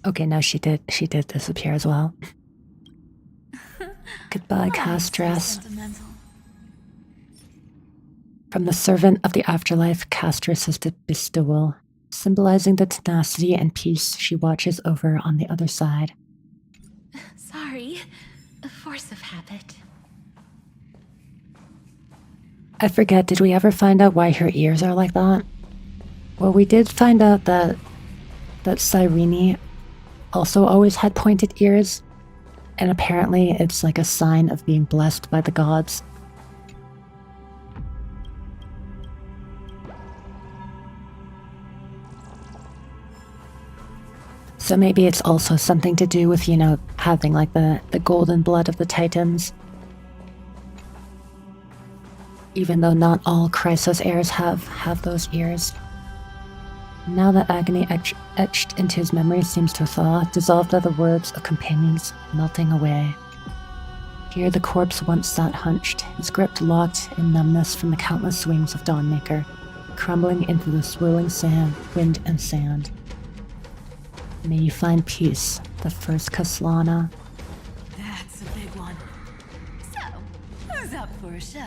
[SPEAKER 1] Okay, no, she did disappear as well. Goodbye, Castress. From the servant of the afterlife, Castress is the bestowal, symbolizing the tenacity and peace she watches over on the other side.
[SPEAKER 9] Sorry, a force of habit.
[SPEAKER 1] I forget, did we ever find out why her ears are like that? Well, we did find out that Cyrene also always had pointed ears, and apparently it's like a sign of being blessed by the gods. So maybe it's also something to do with, you know, having like the golden blood of the Titans. Even though not all Chrysos heirs have those ears. Now that agony etched into his memory seems to thaw, dissolved are the words of companions melting away. Here the corpse once sat hunched, his grip locked in numbness from the countless swings of Dawnmaker, crumbling into the swirling sand, wind and sand. May you find peace, the first Kaslana.
[SPEAKER 12] That's a big one. So, who's up for a show?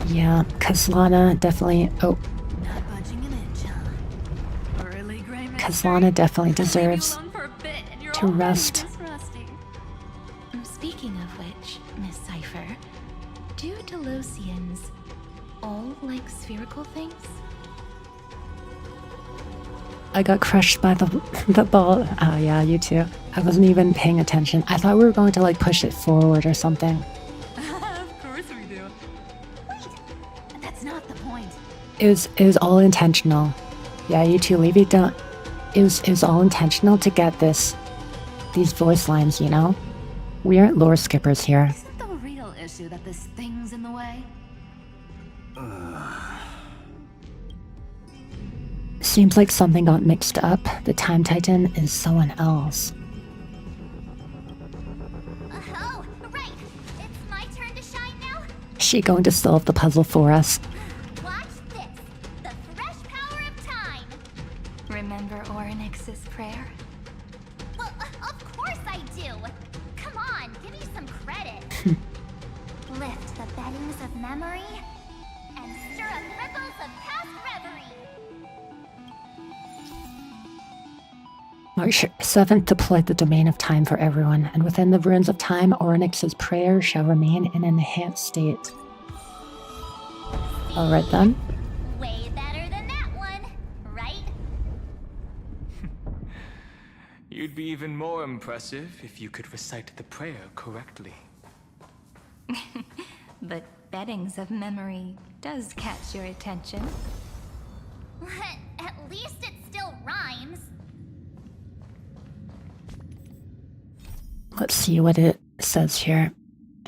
[SPEAKER 1] Yeah, Kaslana definitely... Oh.
[SPEAKER 12] Not budging an inch, huh? Really, Grey Master?
[SPEAKER 1] Kaslana definitely deserves to rest.
[SPEAKER 9] Speaking of which, Miss Cypher, do Telosians all like spherical things?
[SPEAKER 1] I got crushed by the ball. Oh yeah, you too. I wasn't even paying attention. I thought we were going to like push it forward or something.
[SPEAKER 12] Of course we do. Wait, that's not the point.
[SPEAKER 1] It was all intentional. Yeah, you too, Levy. Don't. It was all intentional to get these voice lines. You know, we aren't lore skippers here.
[SPEAKER 12] Isn't the real issue that this thing's in the way?
[SPEAKER 1] Seems like something got mixed up. The Time Titan is someone else.
[SPEAKER 10] Oh, right. It's my turn to shine now.
[SPEAKER 1] Is she going to solve the puzzle for us?
[SPEAKER 10] Watch this. The fresh power of time.
[SPEAKER 9] Remember Orynyx's prayer?
[SPEAKER 10] Well, of course I do. Come on, give me some credit. Lift the beddings of memory and stir up ripples of past reverie.
[SPEAKER 1] March 7th deployed the domain of time for everyone, and within the ruins of time, Orynyx's prayer shall remain in an enhanced state. Alright then.
[SPEAKER 10] Way better than that one, right?
[SPEAKER 11] You'd be even more impressive if you could recite the prayer correctly.
[SPEAKER 9] But beddings of memory does catch your attention.
[SPEAKER 10] At least it still rhymes.
[SPEAKER 1] Let's see what it says here.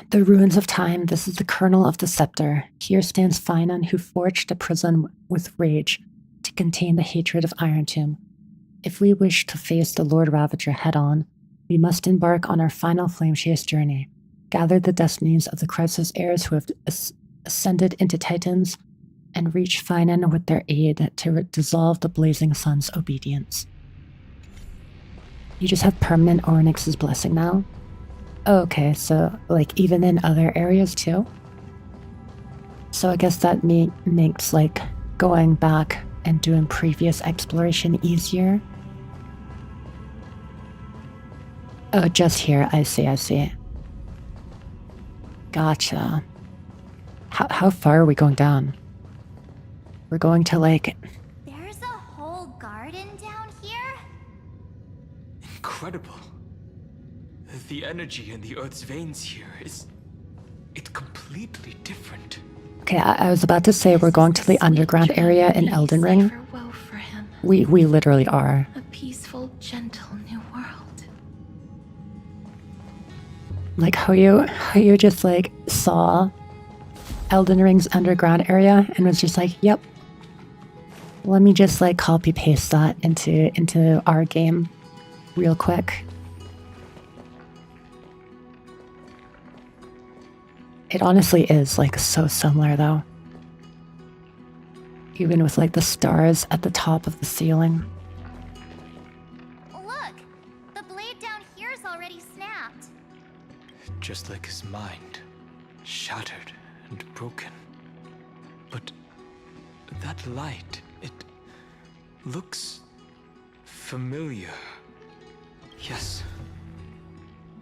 [SPEAKER 1] The ruins of time, this is the kernel of the scepter. Here stands Finan, who forged a prison with rage to contain the hatred of Iron Tomb. If we wish to face the Lord Ravager head-on, we must embark on our final flame chase journey, gather the destinies of the Chrysos heirs who have ascended into Titans, and reach Finan with their aid to dissolve the Blazing Sun's obedience. You just have permanent Orynyx's blessing now? Okay, so like even in other areas too? So I guess that makes like going back and doing previous exploration easier. Oh, just here, I see. Gotcha. How far are we going down? We're going to like...
[SPEAKER 10] There's a whole garden down here?
[SPEAKER 11] Incredible. The energy in the Earth's veins here is... it's completely different.
[SPEAKER 1] Okay, I was about to say we're going to the underground area in Elden Ring. We literally are.
[SPEAKER 9] A peaceful, gentle new world.
[SPEAKER 1] Like how you just like saw Elden Ring's underground area and was just like, yep. Let me just like copy paste that into our game real quick. It honestly is like so similar though. Even with like the stars at the top of the ceiling.
[SPEAKER 10] Look! The blade down here's already snapped.
[SPEAKER 11] Just like his mind, shattered and broken. But that light, it looks familiar. Yes,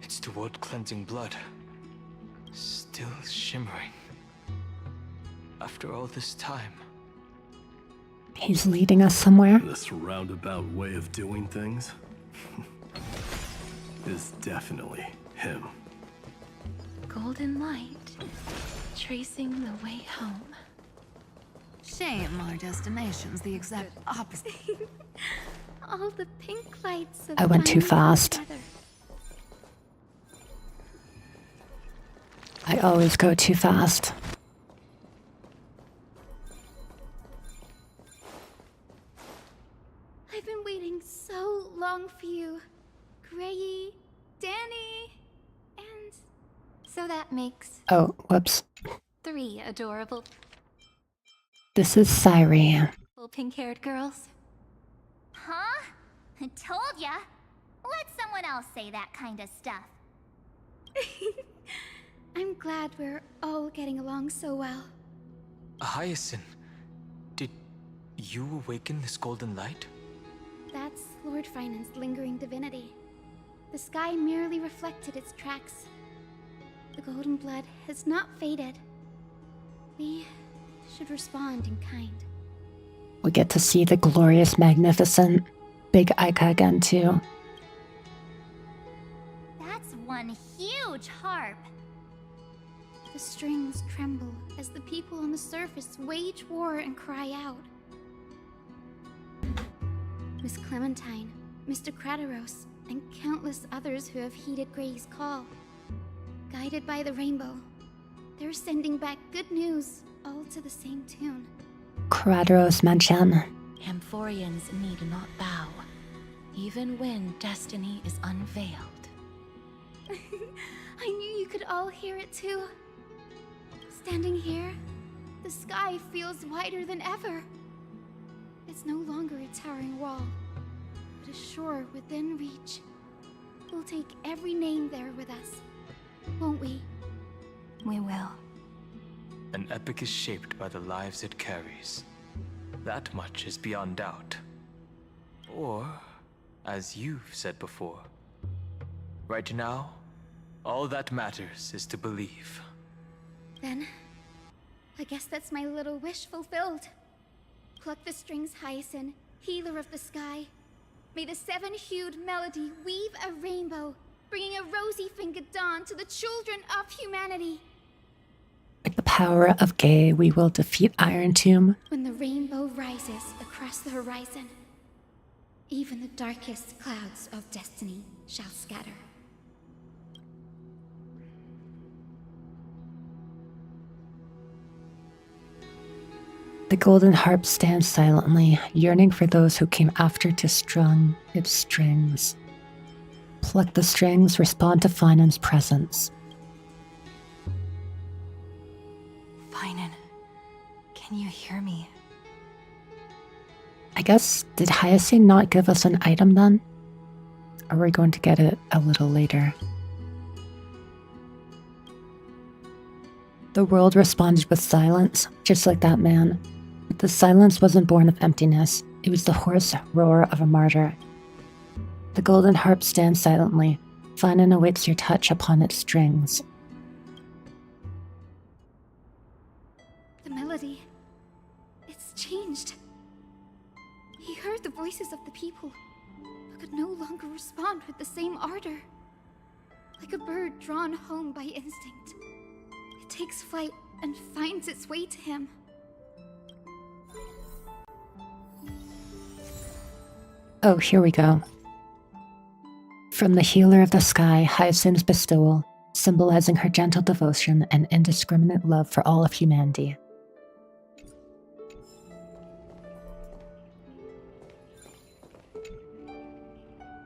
[SPEAKER 11] it's the world-cleansing blood, still shimmering. After all this time.
[SPEAKER 1] He's leading us somewhere.
[SPEAKER 13] This roundabout way of doing things is definitely him.
[SPEAKER 9] Golden light, tracing the way home.
[SPEAKER 12] Shame our destination's the exact opposite.
[SPEAKER 9] All the pink lights of
[SPEAKER 1] I went too
[SPEAKER 9] finding
[SPEAKER 1] fast.
[SPEAKER 9] together.
[SPEAKER 1] I always go too fast.
[SPEAKER 9] I've been waiting so long for you, Grayy, Danny, and so that makes
[SPEAKER 1] Oh, whoops.
[SPEAKER 9] 3 adorable
[SPEAKER 1] This is Syri.
[SPEAKER 9] pink-haired girls.
[SPEAKER 10] Huh? I told ya. Let someone else say that kind of stuff.
[SPEAKER 9] I'm glad we're all getting along so well.
[SPEAKER 11] Hyacinth, did you awaken this golden light?
[SPEAKER 9] That's Lord Finance's lingering divinity. The sky merely reflected its tracks. The golden blood has not faded. We should respond in kind.
[SPEAKER 1] We get to see the glorious, magnificent Big Ica again, too.
[SPEAKER 10] That's one huge harp.
[SPEAKER 9] The strings tremble as the people on the surface wage war and cry out. Miss Clementine, Mr. Krateros, and countless others who have heeded Gray's call. Guided by the rainbow, they're sending back good news, all to the same tune.
[SPEAKER 1] Krateros mention.
[SPEAKER 17] Amphorians need not bow, even when destiny is unveiled.
[SPEAKER 9] I knew you could all hear it too. Standing here, the sky feels wider than ever. It's no longer a towering wall, but a shore within reach. We'll take every name there with us, won't we?
[SPEAKER 17] We will.
[SPEAKER 11] An epic is shaped by the lives it carries. That much is beyond doubt. Or, as you've said before, right now, all that matters is to believe.
[SPEAKER 9] Then, I guess that's my little wish fulfilled. Pluck the strings, Hyacinth, healer of the sky. May the 7-hued melody weave a rainbow, bringing a rosy-fingered dawn to the children of humanity.
[SPEAKER 1] With the power of Gay, we will defeat Iron Tomb.
[SPEAKER 9] When the rainbow rises across the horizon, even the darkest clouds of destiny shall scatter.
[SPEAKER 1] The golden harp stands silently, yearning for those who came after to strum its strings. Pluck the strings, respond to Finance's presence.
[SPEAKER 17] Finan, can you hear me?
[SPEAKER 1] I guess, did Hyacinth not give us an item then? Or are we going to get it a little later? The world responded with silence, just like that man. But the silence wasn't born of emptiness. It was the hoarse roar of a martyr. The golden harp stands silently. Finan awaits your touch upon its strings.
[SPEAKER 9] The melody, it's changed. He heard the voices of the people, but could no longer respond with the same ardor. Like a bird drawn home by instinct, it takes flight and finds its way to him.
[SPEAKER 1] Oh, here we go. From the healer of the sky, Hyacinth's bestowal, symbolizing her gentle devotion and indiscriminate love for all of humanity.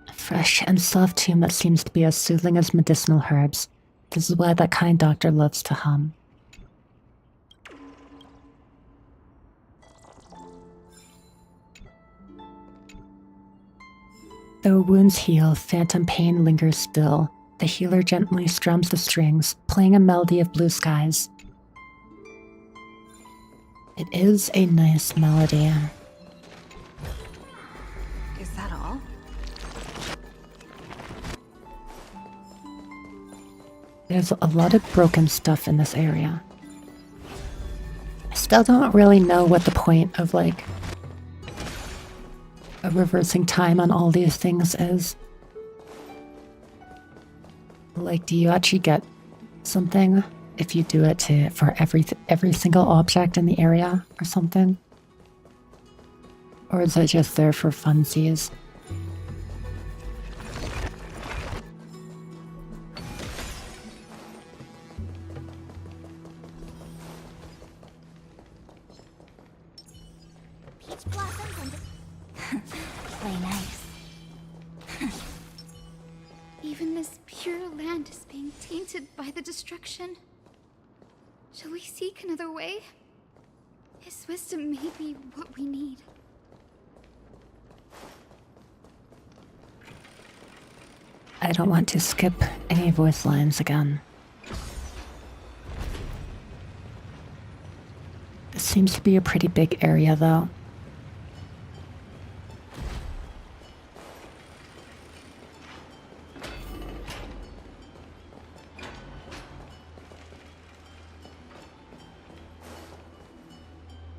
[SPEAKER 1] A fresh and soft tune that seems to be as soothing as medicinal herbs. This is why that kind doctor loves to hum. Though wounds heal, phantom pain lingers still. The healer gently strums the strings, playing a melody of blue skies. It is a nice melody.
[SPEAKER 17] Is that all?
[SPEAKER 1] There's a lot of broken stuff in this area. still don't really know what the point of like reversing time on all these things is. Like, do you actually get something if you do it for every single object in the area or something? Or is it just there for funsies?
[SPEAKER 10] Peach blossoms and... Play nice.
[SPEAKER 18] Even this pure land is being tainted by the destruction. Shall we seek another way? His wisdom may be what we need.
[SPEAKER 1] I don't want to skip any voice lines again. This seems to be a pretty big area, though.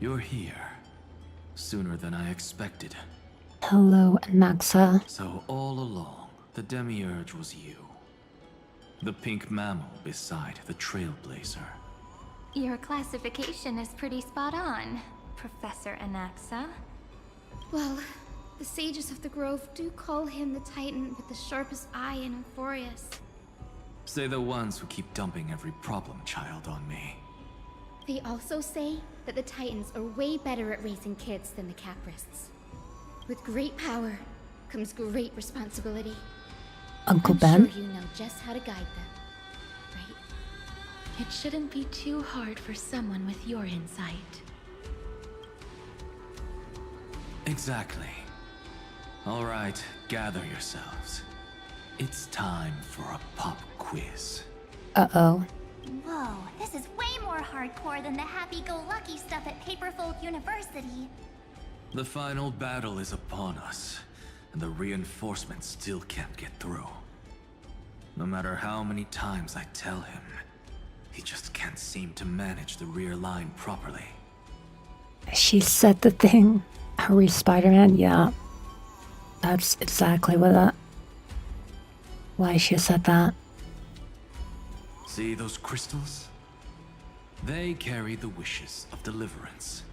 [SPEAKER 14] You're here. Sooner than I expected.
[SPEAKER 1] Hello, Anaxa.
[SPEAKER 14] So all along, the Demiurge was you. The pink mammal beside the Trailblazer.
[SPEAKER 9] Your classification is pretty spot on, Professor Anaxa.
[SPEAKER 18] Well, the sages of the Grove do call him the Titan with the sharpest eye in Euphorius.
[SPEAKER 14] Say the ones who keep dumping every problem child on me.
[SPEAKER 18] They also say that the Titans are way better at raising kids than the Caprists. With great power comes great responsibility.
[SPEAKER 1] Uncle
[SPEAKER 18] I'm
[SPEAKER 1] Ben?
[SPEAKER 18] sure you know just how to guide them, right?
[SPEAKER 17] It shouldn't be too hard for someone with your insight.
[SPEAKER 14] Exactly. All right, gather yourselves. It's time for a pop quiz.
[SPEAKER 1] Uh-oh.
[SPEAKER 10] Whoa, this is way more hardcore than the happy-go-lucky stuff at Paperfold University.
[SPEAKER 14] The final battle is upon us, and the reinforcements still can't get through. No matter how many times I tell him, he just can't seem to manage the rear line properly.
[SPEAKER 1] She said the thing. Are we Spider-Man? Yeah. That's exactly why she said that.
[SPEAKER 14] See those crystals? They carry the wishes of deliverance,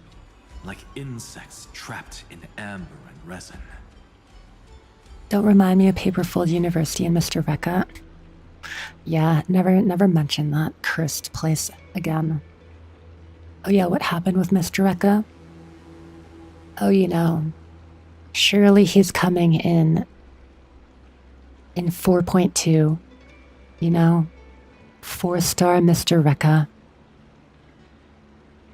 [SPEAKER 14] like insects trapped in amber and resin.
[SPEAKER 1] Don't remind me of Paperfold University and Mr. Rekka. Yeah, never mention that cursed place again. Oh yeah, what happened with Mr. Rekka? Oh, you know, surely he's coming in 4.2, you know? 4-star Mr. Rekka.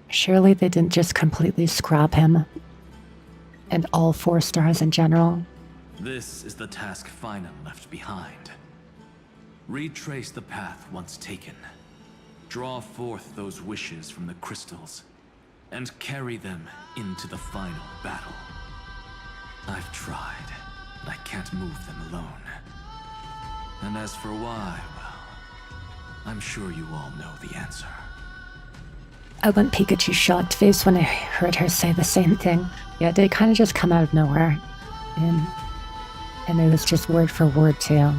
[SPEAKER 1] Surely they didn't just completely scrap him. And all 4 stars in general.
[SPEAKER 14] This is the task Final left behind. Retrace the path once taken. Draw forth those wishes from the crystals, and carry them into the final battle. I've tried, but I can't move them alone. And as for why, well, I'm sure you all know the answer.
[SPEAKER 1] I went Pikachu's shocked face when I heard her say the same thing. Yeah, they kind of just come out of nowhere. And it was just word for word, too.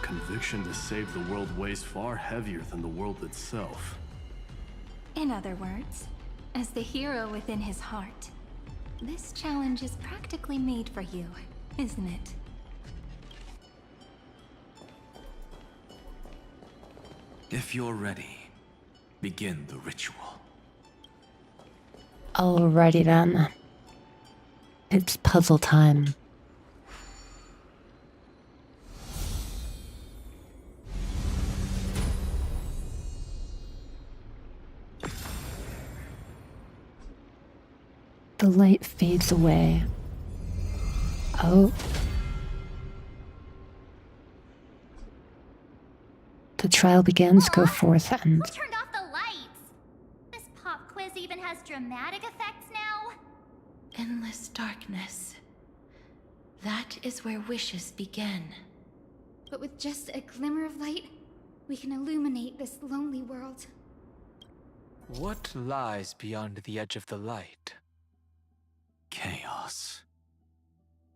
[SPEAKER 13] Conviction to save the world weighs far heavier than the world itself.
[SPEAKER 9] In other words, as the hero within his heart, this challenge is practically made for you, isn't it?
[SPEAKER 14] If you're ready, begin the ritual.
[SPEAKER 1] Alrighty then. It's puzzle time. The light fades away. Oh. The trial begins. Go forth and...
[SPEAKER 10] Who turned off the lights? This pop quiz even has dramatic effects now?
[SPEAKER 17] Endless darkness. That is where wishes begin.
[SPEAKER 18] But with just a glimmer of light, we can illuminate this lonely world.
[SPEAKER 11] What lies beyond the edge of the light?
[SPEAKER 14] Chaos.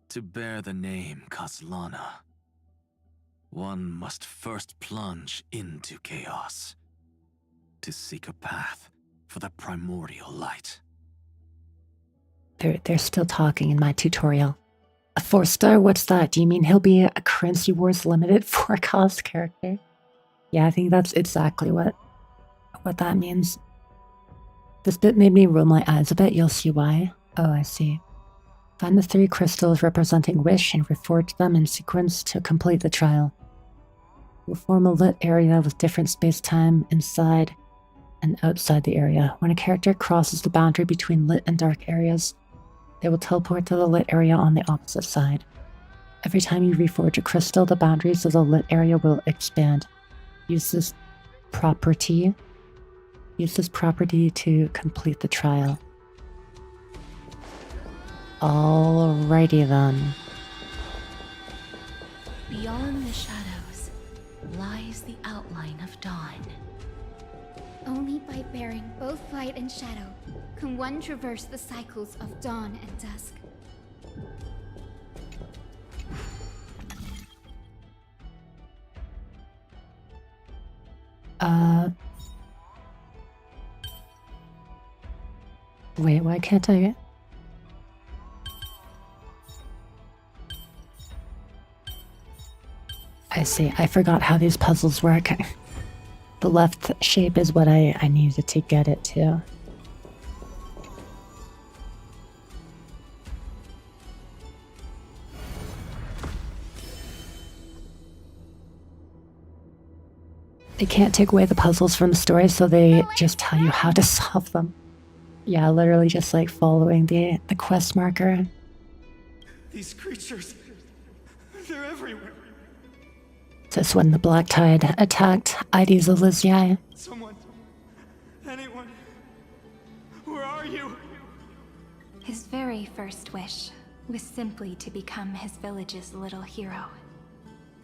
[SPEAKER 14] To bear the name Kaslana, one must first plunge into chaos to seek a path for the primordial light.
[SPEAKER 1] They're still talking in my tutorial. A 4-star? What's that? Do you mean he'll be a Currency Wars Limited 4-cost character? Yeah, I think that's exactly what that means. This bit made me roll my eyes a bit. You'll see why. Oh, I see. Find the 3 crystals representing wish and reforge them in sequence to complete the trial. We'll form a lit area with different space-time inside and outside the area. When a character crosses the boundary between lit and dark areas, they will teleport to the lit area on the opposite side. Every time you reforge a crystal, the boundaries of the lit area will expand. Use this property to complete the trial. Alrighty then.
[SPEAKER 17] Beyond the shadows lies the outline of dawn.
[SPEAKER 18] Only by bearing both light and shadow can one traverse the cycles of dawn and dusk.
[SPEAKER 1] Wait, why can't I? I see. I forgot how these puzzles work. The left shape is what I needed to get it to. They can't take away the puzzles from the story, so they just tell you how to solve them. Yeah, literally just like following the quest marker.
[SPEAKER 16] These creatures, they're everywhere.
[SPEAKER 1] This when the Black Tide attacked Ides Elysiae.
[SPEAKER 16] Someone, anyone, where are you?
[SPEAKER 9] His very first wish was simply to become his village's little hero.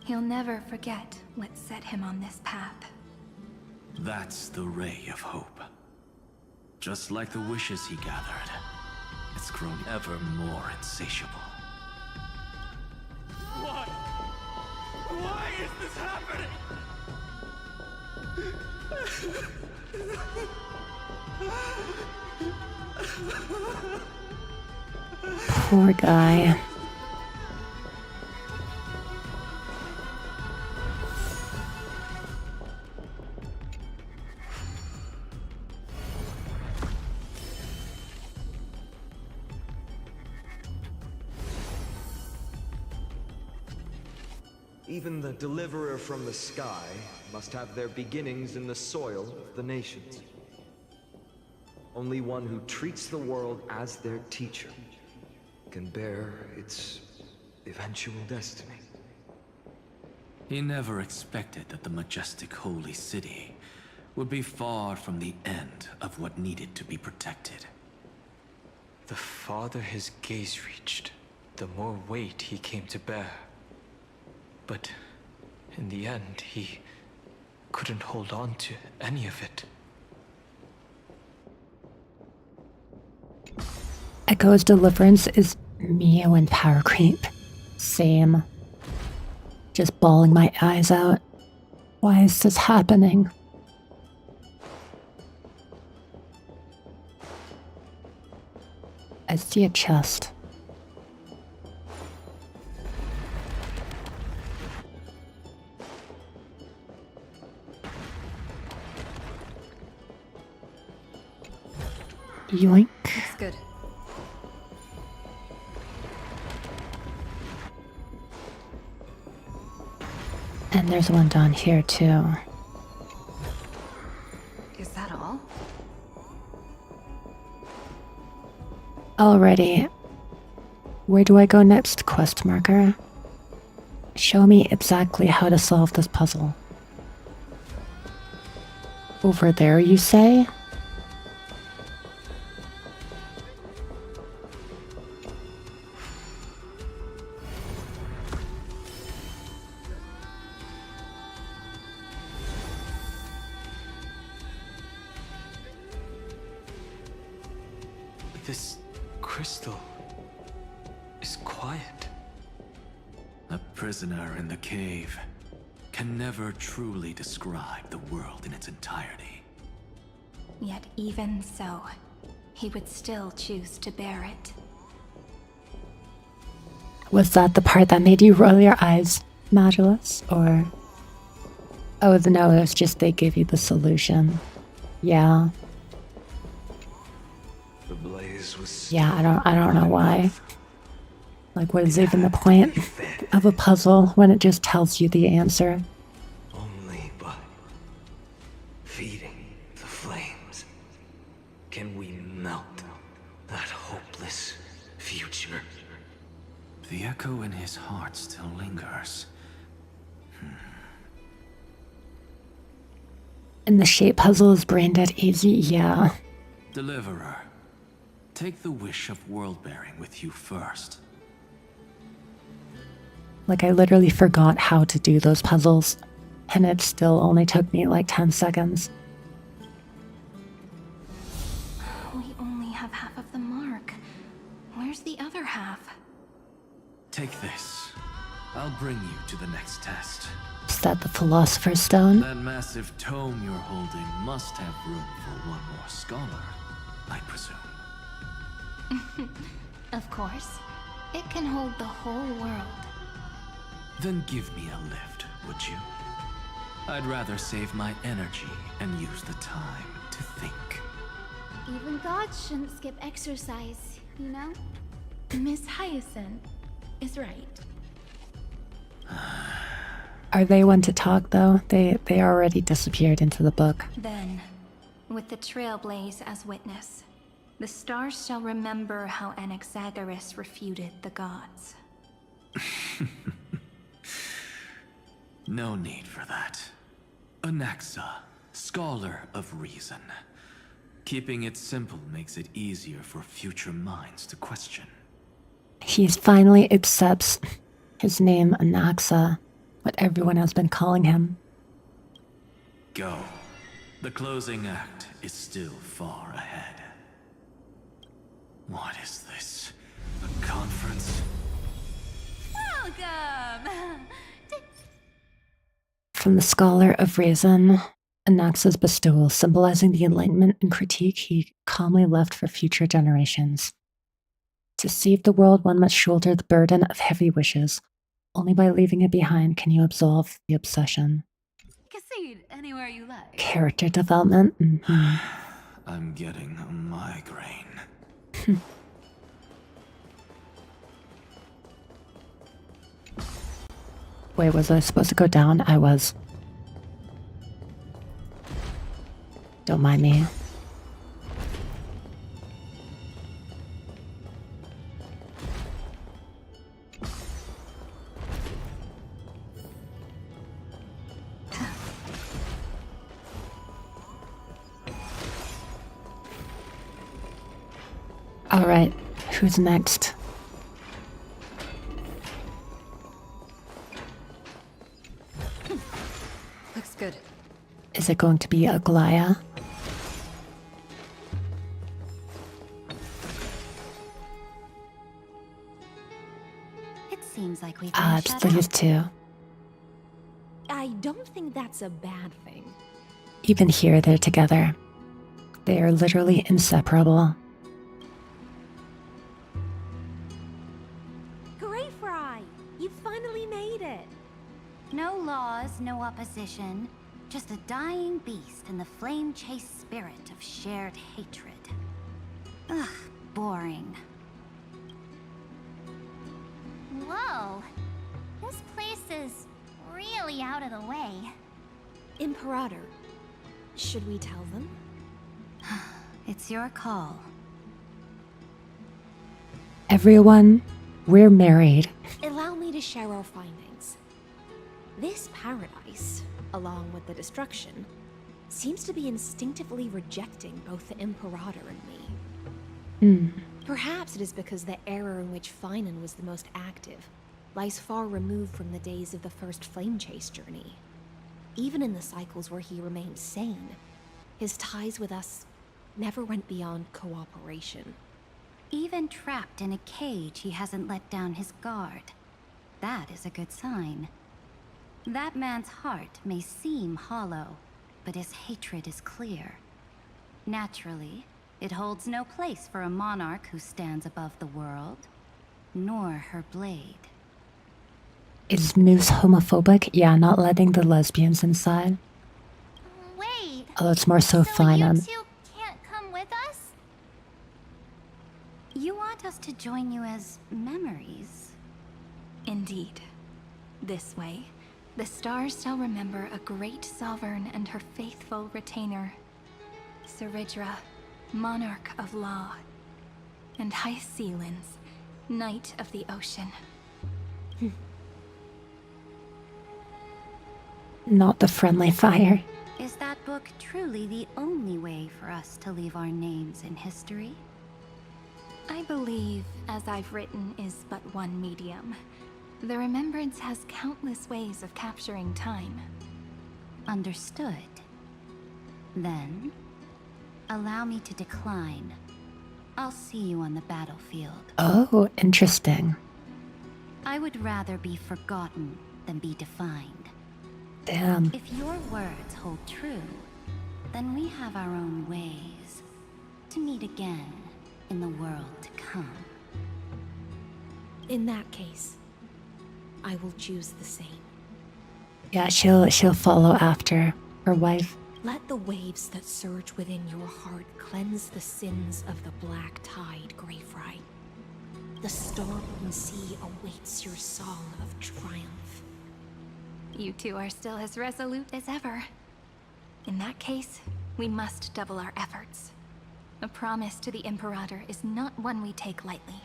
[SPEAKER 9] He'll never forget what set him on this path.
[SPEAKER 14] That's the ray of hope. Just like the wishes he gathered, it's grown ever more insatiable.
[SPEAKER 16] Why? Why is this happening?
[SPEAKER 1] Poor guy.
[SPEAKER 16] Even the deliverer from the sky must have their beginnings in the soil of the nations. Only one who treats the world as their teacher can bear its eventual destiny.
[SPEAKER 14] He never expected that the majestic holy city would be far from the end of what needed to be protected.
[SPEAKER 11] The farther his gaze reached, the more weight he came to bear. But in the end, he couldn't hold on to any of it.
[SPEAKER 1] Echo's deliverance is Mio and power creep. Same. Just bawling my eyes out. Why is this happening? I see a chest. Yoink.
[SPEAKER 15] Looks good.
[SPEAKER 1] And there's one down here too.
[SPEAKER 15] Is that all?
[SPEAKER 1] Alrighty. Where do I go next, quest marker? Show me exactly how to solve this puzzle. Over there, you say?
[SPEAKER 11] This crystal is quiet.
[SPEAKER 14] A prisoner in the cave can never truly describe the world in its entirety.
[SPEAKER 9] Yet even so, he would still choose to bear it.
[SPEAKER 1] Was that the part that made you roll your eyes, Modulus? Or... oh, no, it was just they gave you the solution. Yeah.
[SPEAKER 3] The blaze was
[SPEAKER 1] Yeah, I don't know why. Like, what is even the point of a puzzle when it just tells you the answer?
[SPEAKER 3] only by feeding the flames can we melt that hopeless future.
[SPEAKER 14] The echo in his heart still lingers.
[SPEAKER 1] And the shape puzzle is branded easy, yeah.
[SPEAKER 14] Deliverer, take the wish of world-bearing with you first.
[SPEAKER 1] Like, I literally forgot how to do those puzzles, and it still only took me like 10 seconds.
[SPEAKER 9] We only have half of the mark. Where's the other half?
[SPEAKER 14] Take this. I'll bring you to the next test.
[SPEAKER 1] Is that the Philosopher's Stone?
[SPEAKER 14] That massive tome you're holding must have room for one more scholar, I presume.
[SPEAKER 9] Of course. It can hold the whole world.
[SPEAKER 14] Then give me a lift, would you? I'd rather save my energy and use the time to think.
[SPEAKER 18] Even gods shouldn't skip exercise, you know?
[SPEAKER 17] Miss Hyacinth is right.
[SPEAKER 1] Are they one to talk, though? They already disappeared into the book.
[SPEAKER 9] Then, with the Trailblaze as witness, the stars shall remember how Anaxagoras refuted the gods.
[SPEAKER 14] No need for that. Anaxa, scholar of reason. Keeping it simple makes it easier for future minds to question.
[SPEAKER 1] He finally accepts his name, Anaxa, what everyone has been calling him.
[SPEAKER 14] Go. The closing act is still far ahead. What is this? A conference?
[SPEAKER 12] Welcome!
[SPEAKER 1] From the Scholar of Reason, Anaxa's bestowal symbolizing the enlightenment and critique he calmly left for future generations. To save the world, one must shoulder the burden of heavy wishes. Only by leaving it behind can you absolve the obsession.
[SPEAKER 12] Concede anywhere you like.
[SPEAKER 1] Character development.
[SPEAKER 14] I'm getting a migraine.
[SPEAKER 1] Wait, was I supposed to go down? I was. Don't mind me. All right, who's next?
[SPEAKER 12] Looks good.
[SPEAKER 1] Is it going to be Aglaya?
[SPEAKER 17] It seems like we've
[SPEAKER 1] It's these two.
[SPEAKER 19] I don't think that's a bad thing.
[SPEAKER 1] Even here, they're together. They are literally inseparable.
[SPEAKER 10] Great, Fry! You finally made it! No laws, no opposition. Just a dying beast and the flame-chased spirit of shared hatred. Ugh, boring. Whoa! This place is really out of the way.
[SPEAKER 19] Imperator, should we tell them?
[SPEAKER 10] It's your call.
[SPEAKER 1] Everyone, we're married.
[SPEAKER 19] Allow me to share our findings. This paradise, along with the destruction, seems to be instinctively rejecting both the Imperator and me. Perhaps it is because the era in which Finan was the most active lies far removed from the days of the first flame chase journey. Even in the cycles where he remained sane, his ties with us never went beyond cooperation.
[SPEAKER 20] Even trapped in a cage, he hasn't let down his guard. That is a good sign. That man's heart may seem hollow, but his hatred is clear. Naturally, it holds no place for a monarch who stands above the world, nor her blade.
[SPEAKER 1] Is Moose homophobic? Yeah, not letting the lesbians inside.
[SPEAKER 10] Wait.
[SPEAKER 1] Oh, it's more so fine.
[SPEAKER 10] You two can't come with us?
[SPEAKER 20] You want us to join you as memories?
[SPEAKER 9] Indeed. This way, the stars shall remember a great sovereign and her faithful retainer, Seridra, monarch of law, and Hyacelins, knight of the ocean.
[SPEAKER 1] Not the friendly fire.
[SPEAKER 20] Is that book truly the only way for us to leave our names in history?
[SPEAKER 9] I believe, as I've written, is but one medium. The remembrance has countless ways of capturing time.
[SPEAKER 20] Understood. Then, allow me to decline. I'll see you on the battlefield.
[SPEAKER 1] Oh, interesting.
[SPEAKER 20] I would rather be forgotten than be defined.
[SPEAKER 1] Damn.
[SPEAKER 20] If your words hold true, then we have our own ways to meet again in the world to come.
[SPEAKER 19] In that case, I will choose the same.
[SPEAKER 1] Yeah, she'll follow after her wife.
[SPEAKER 19] Let the waves that surge within your heart cleanse the sins of the black tide, Greyfry. The stormy sea awaits your song of triumph.
[SPEAKER 9] You two are still as resolute as ever. In that case, we must double our efforts. A promise to the Imperator is not one we take lightly.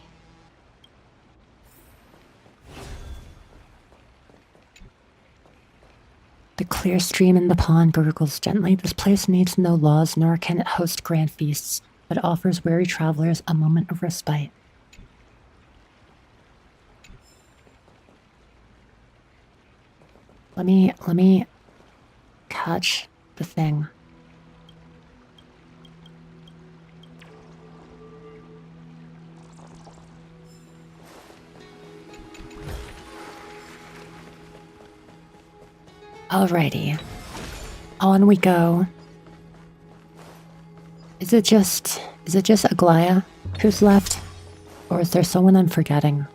[SPEAKER 1] The clear stream in the pond gurgles gently. This place needs no laws, nor can it host grand feasts, but offers weary travelers a moment of respite. Let me catch the thing. Alrighty. On we go. Is it just Aglaya who's left? Or is there someone I'm forgetting?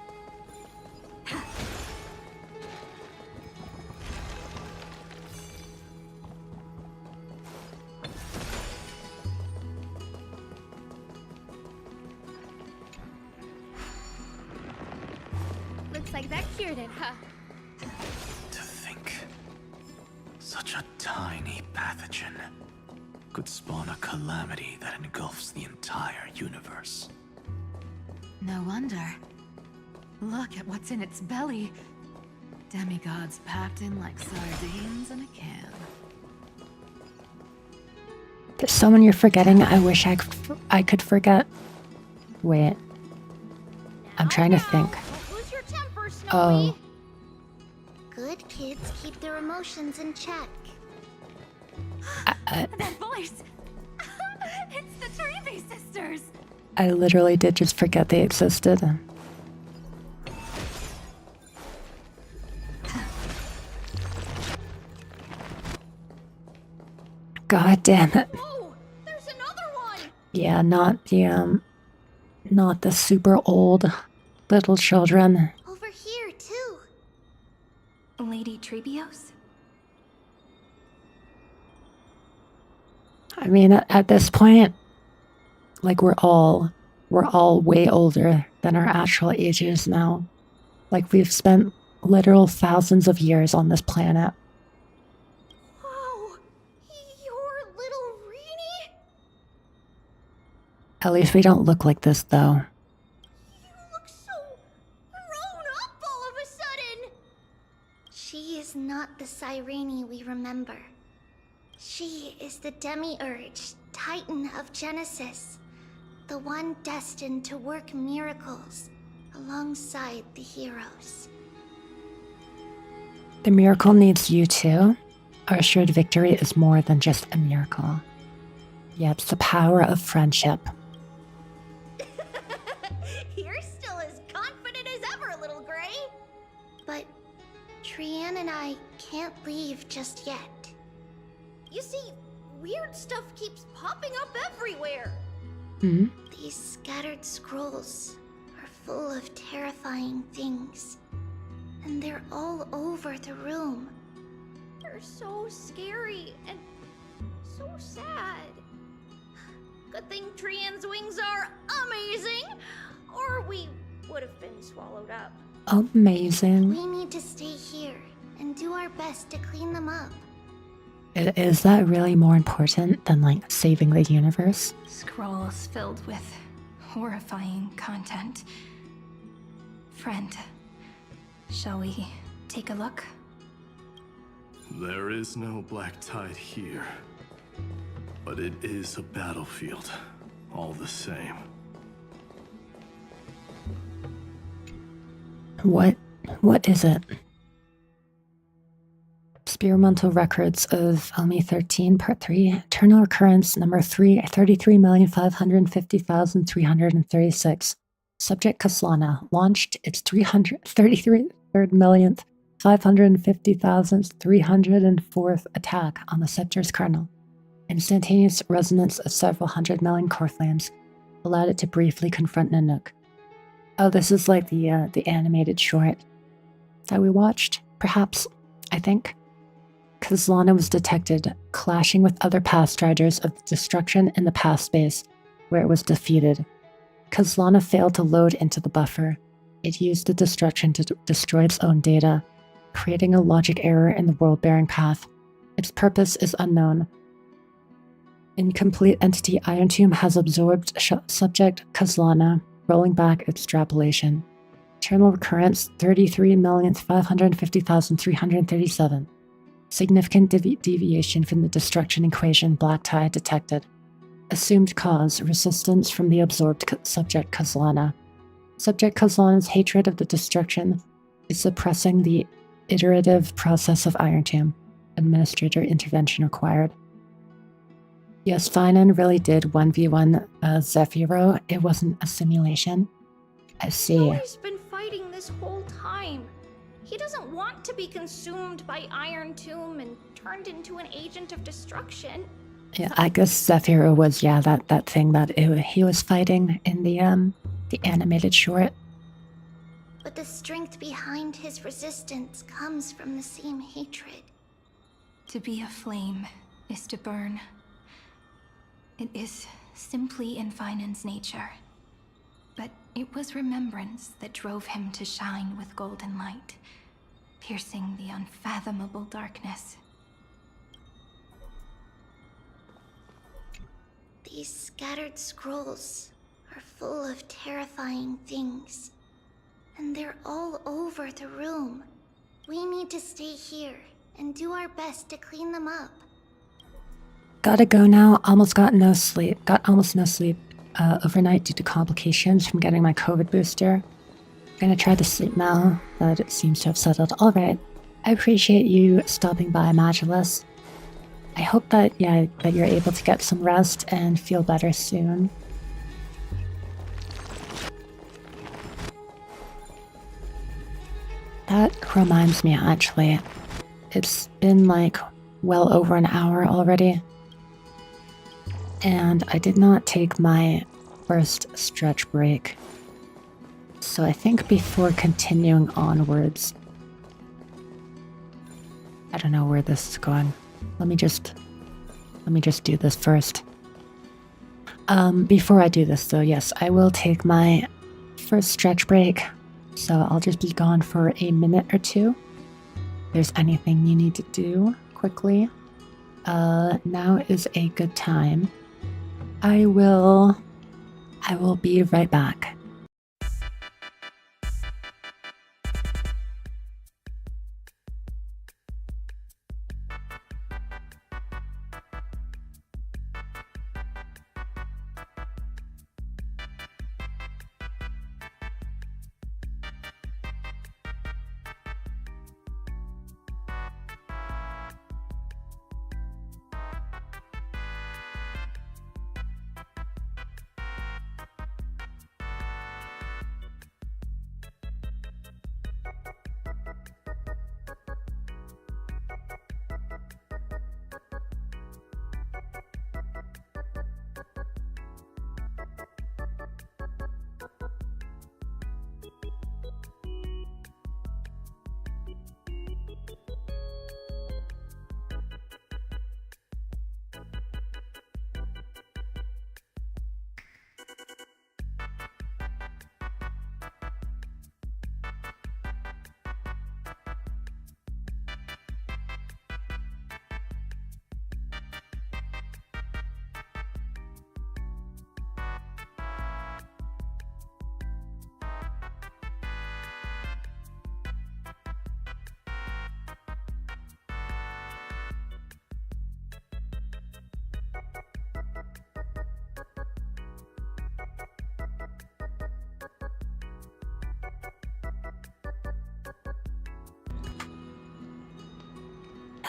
[SPEAKER 10] Looks like that cured it, huh?
[SPEAKER 14] To think, such a tiny pathogen could spawn a calamity that engulfs the entire universe.
[SPEAKER 12] No wonder. Look at what's in its belly. Demigods packed in like sardines in a can.
[SPEAKER 1] There's someone you're forgetting. I wish I could forget. Wait. I'm trying to think.
[SPEAKER 10] Lose your temper, Snowy.
[SPEAKER 1] Oh.
[SPEAKER 10] Good kids keep their emotions in check.
[SPEAKER 12] That voice! It's the Trevi sisters!
[SPEAKER 1] I literally did just forget they existed. God damn it.
[SPEAKER 10] Oh, there's another one.
[SPEAKER 1] Yeah, not the super old little children.
[SPEAKER 10] Over here too.
[SPEAKER 9] Lady Trebios?
[SPEAKER 1] I mean, at this point, like we're all way older than our actual ages now. Like we've spent literal thousands of years on this planet.
[SPEAKER 10] Oh, you're little Reenie?
[SPEAKER 1] At least we don't look like this, though.
[SPEAKER 10] You look so grown up all of a sudden. She is not the Cyrene we remember. She is the Demiurge, Titan of Genesis. The one destined to work miracles alongside the heroes.
[SPEAKER 1] The miracle needs you too. Our assured victory is more than just a miracle. Yeah, it's the power of friendship.
[SPEAKER 10] You're still as confident as ever, little Gray. But Trianne and I can't leave just yet. You see, weird stuff keeps popping up everywhere. These scattered scrolls are full of terrifying things. And they're all over the room. They're so scary and so sad. Good thing Trianne's wings are amazing, or we would have been swallowed up.
[SPEAKER 1] Amazing.
[SPEAKER 10] We need to stay here and do our best to clean them up.
[SPEAKER 1] Is that really more important than, like, saving the universe?
[SPEAKER 9] Scrolls filled with horrifying content. Friend, shall we take a look?
[SPEAKER 13] There is no black tide here. But it is a battlefield, all the same.
[SPEAKER 1] What is it? Experimental records of Elmi 13, Part 3, Eternal Occurrence number 33,550,336. Subject Kaslana launched its 333,550,304th attack on the Scepter's kernel. Instantaneous resonance of several hundred million core flames allowed it to briefly confront Nanook. Oh, this is like the animated short that we watched, perhaps, I think. Kaslana was detected clashing with other past striders of destruction in the past space, where it was defeated. Kaslana failed to load into the buffer. It used the destruction to destroy its own data, creating a logic error in the world-bearing path. Its purpose is unknown. Incomplete entity Iron Tomb has absorbed subject Kaslana, rolling back extrapolation. Eternal Recurrence 33,550,337. Significant deviation from the destruction equation black tide detected. Assumed cause, resistance from the absorbed subject Kaslana. Subject Kaslana's hatred of the destruction is suppressing the iterative process of Iron Tomb. Administrator intervention required. Yes, Finan really did 1v1 Zephyro. It wasn't a simulation. I see.
[SPEAKER 4] He's been fighting this whole time. He doesn't want to be consumed by Iron Tomb and turned into an agent of destruction.
[SPEAKER 1] Yeah, I guess Zephyro was, that thing that he was fighting in the animated short.
[SPEAKER 10] But the strength behind his resistance comes from the same hatred.
[SPEAKER 9] To be a flame is to burn. It is simply in Finan's nature. But it was remembrance that drove him to shine with golden light, piercing the unfathomable darkness.
[SPEAKER 10] These scattered scrolls are full of terrifying things. And they're all over the room. We need to stay here and do our best to clean them up.
[SPEAKER 1] Gotta go now. Almost got no sleep. Got almost no sleep overnight due to complications from getting my COVID booster. Gonna try to sleep now, but it seems to have settled. Alright. I appreciate you stopping by, Magulus. I hope that you're able to get some rest and feel better soon. That reminds me, actually. It's been like well over an hour already. And I did not take my first stretch break. So I think before continuing onwards, I don't know where this is going. Let me just do this first. Before I do this though, yes, I will take my first stretch break. So I'll just be gone for a minute or two. If there's anything you need to do quickly, now is a good time. I will be right back.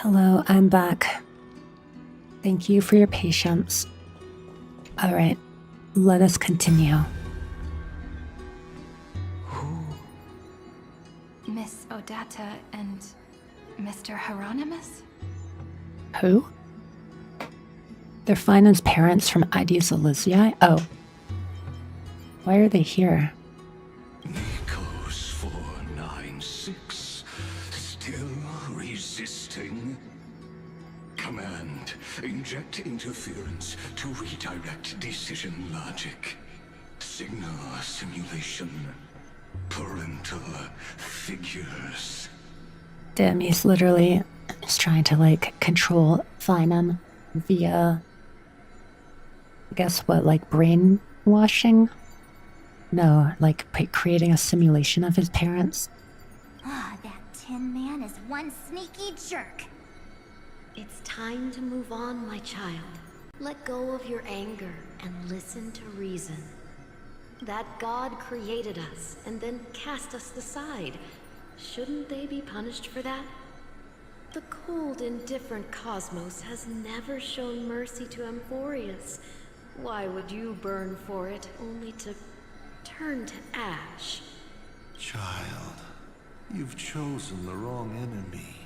[SPEAKER 1] Hello, I'm back. Thank you for your patience. Alright, let us continue.
[SPEAKER 9] Miss Odetta and Mr. Hieronymus?
[SPEAKER 1] Who? They're Finan's parents from ID's Elysiae? Oh. Why are they here?
[SPEAKER 3] Nikos 496, still resisting. Command, inject interference to redirect decision logic. Signal simulation. Parental figures.
[SPEAKER 1] Damn, he's literally just trying to, like, control Finan via, I guess what, like, brainwashing? No, like, creating a simulation of his parents.
[SPEAKER 10] Ah, that Tin Man is one sneaky jerk.
[SPEAKER 21] It's time to move on, my child. Let go of your anger and listen to reason. That God created us and then cast us aside. Shouldn't they be punished for that? The cold, indifferent cosmos has never shown mercy to Amphorius. Why would you burn for it, only to turn to ash?
[SPEAKER 22] Child, you've chosen the wrong enemy.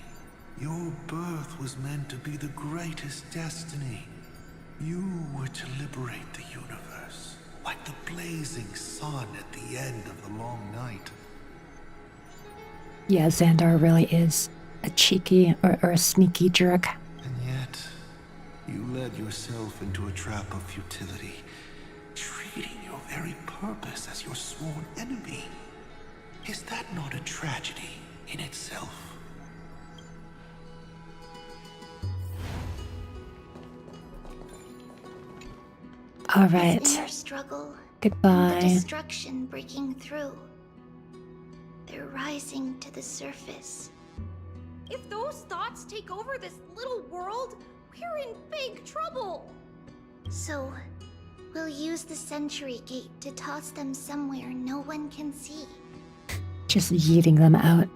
[SPEAKER 22] Your birth was meant to be the greatest destiny. You were to liberate the universe, like the blazing sun at the end of the long night.
[SPEAKER 1] Yeah, Xandar really is a cheeky or a sneaky jerk.
[SPEAKER 22] And yet, you led yourself into a trap of futility, treating your very purpose as your sworn enemy. Is that not a tragedy in itself?
[SPEAKER 1] All right.
[SPEAKER 10] This inner struggle.
[SPEAKER 1] Goodbye.
[SPEAKER 10] The destruction breaking through. They're rising to the surface.
[SPEAKER 23] If those thoughts take over this little world, we're in big trouble.
[SPEAKER 10] So, we'll use the Century Gate to toss them somewhere no one can see.
[SPEAKER 1] Just yeeting them out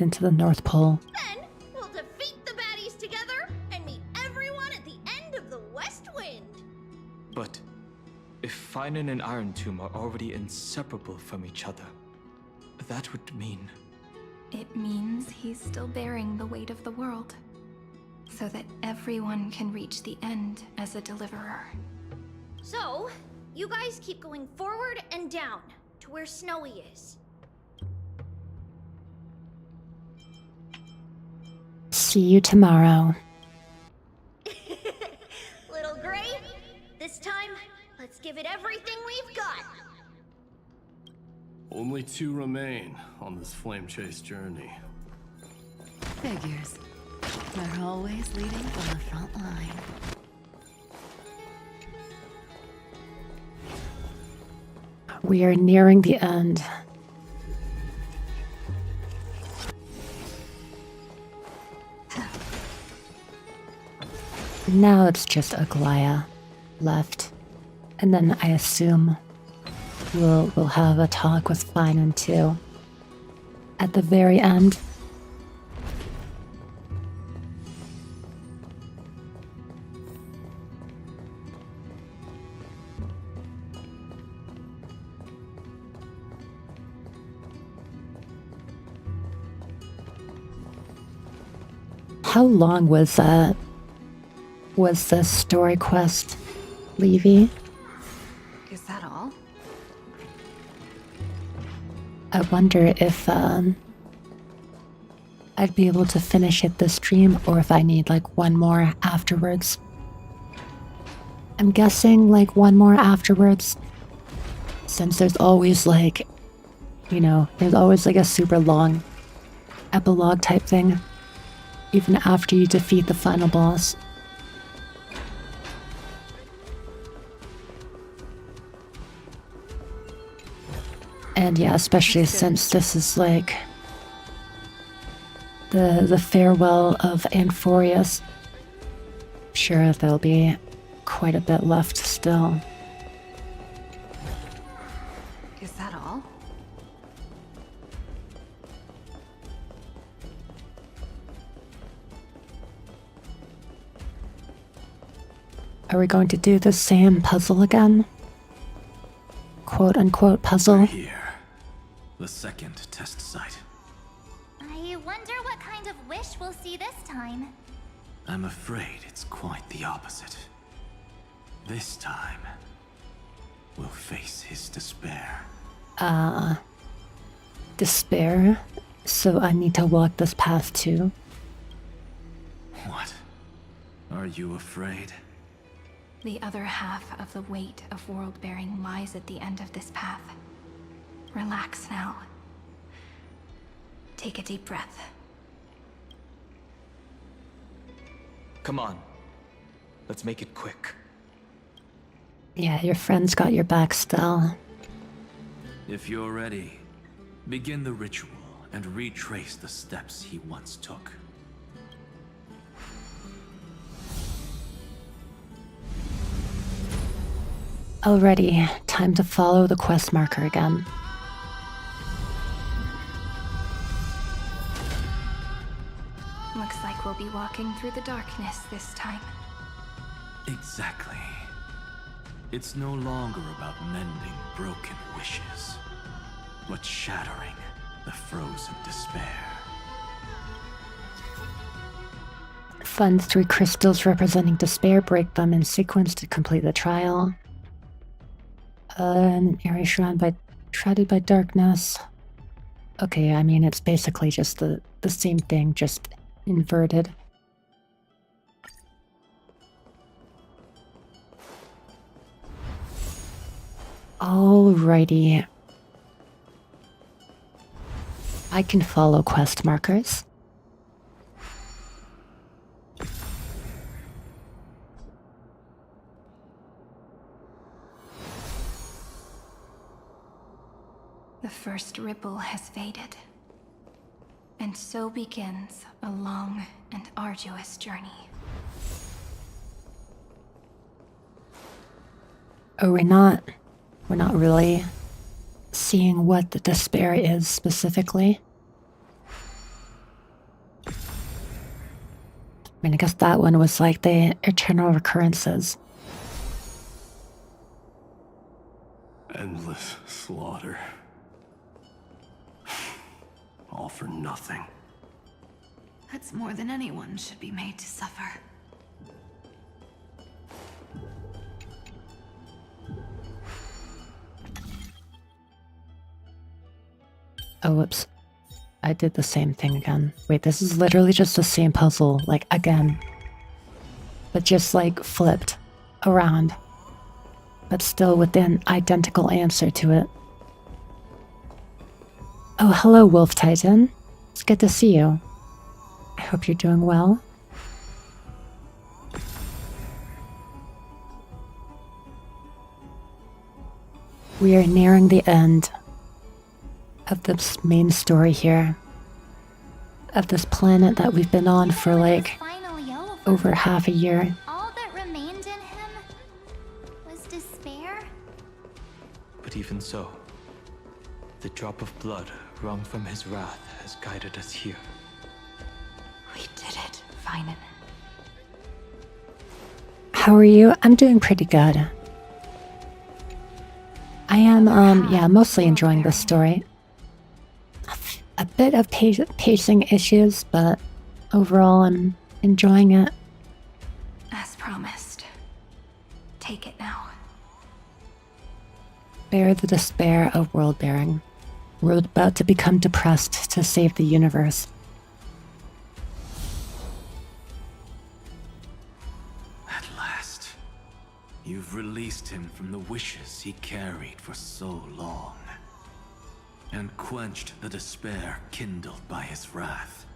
[SPEAKER 1] into the North Pole.
[SPEAKER 23] Then, we'll defeat the baddies together and meet everyone at the end of the West Wind.
[SPEAKER 11] But if Finan and Iron Tomb are already inseparable from each other, that would mean...
[SPEAKER 9] It means he's still bearing the weight of the world, so that everyone can reach the end as a deliverer.
[SPEAKER 23] So, you guys keep going forward and down to where Snowy is.
[SPEAKER 1] See you tomorrow.
[SPEAKER 23] Little Gray, this time, let's give it everything we've got.
[SPEAKER 13] Only 2 remain on this flame chase journey.
[SPEAKER 12] Figures. They're always leading from the front line.
[SPEAKER 1] We are nearing the end. Now it's just Aglaya left. And then I assume we'll have a talk with Finan too. At the very end. How long was the story quest, Levy?
[SPEAKER 15] Is that all?
[SPEAKER 1] I wonder if I'd be able to finish it this stream or if I need like one more afterwards. I'm guessing like one more afterwards, since there's always like, you know, there's always like a super long epilogue type thing, even after you defeat the final boss. And yeah, especially since this is like the farewell of Amphorius. Sure, there'll be quite a bit left still.
[SPEAKER 15] Is that all?
[SPEAKER 1] Are we going to do the same puzzle again? Quote unquote puzzle.
[SPEAKER 14] We're here. The second test site.
[SPEAKER 10] I wonder what kind of wish we'll see this time.
[SPEAKER 14] I'm afraid it's quite the opposite. This time, we'll face his despair.
[SPEAKER 1] Despair? So I need to walk this path too?
[SPEAKER 14] What? Are you afraid?
[SPEAKER 9] The other half of the weight of world-bearing lies at the end of this path. Relax now. Take a deep breath.
[SPEAKER 11] Come on. Let's make it quick.
[SPEAKER 1] Yeah, your friend's got your back still.
[SPEAKER 14] If you're ready, begin the ritual and retrace the steps he once took.
[SPEAKER 1] Alrighty, time to follow the quest marker again.
[SPEAKER 9] Looks like we'll be walking through the darkness this time.
[SPEAKER 14] Exactly. It's no longer about mending broken wishes, but shattering the frozen despair.
[SPEAKER 1] Find 3 crystals representing despair, break them in sequence to complete the trial. An area shrouded by darkness. Okay, I mean, it's basically just the same thing, just inverted. Alrighty. I can follow quest markers.
[SPEAKER 9] The first ripple has faded. And so begins a long and arduous journey.
[SPEAKER 1] Oh, we're not really seeing what the despair is specifically. I mean, I guess that one was like the eternal recurrences.
[SPEAKER 13] Endless slaughter. All for nothing.
[SPEAKER 15] That's more than anyone should be made to suffer.
[SPEAKER 1] Oh, whoops. I did the same thing again. Wait, this is literally just the same puzzle, like, again. But just, like, flipped around. But still with an identical answer to it. Oh, hello, Wolf Titan. It's good to see you. I hope you're doing well. We are nearing the end of this main story here. Of this planet that we've been on for like over half a year.
[SPEAKER 10] All that remained in him was despair.
[SPEAKER 11] But even so, the drop of blood wrung from his wrath has guided us here.
[SPEAKER 9] We did it, Finan.
[SPEAKER 1] How are you? I'm doing pretty good. I am, yeah, mostly enjoying this story. A bit of pacing issues, but overall I'm enjoying it.
[SPEAKER 9] As promised. Take it now.
[SPEAKER 1] Bear the despair of world bearing. We're about to become depressed to save the universe.
[SPEAKER 14] At last, you've released him from the wishes he carried for so long, and quenched the despair kindled by his wrath.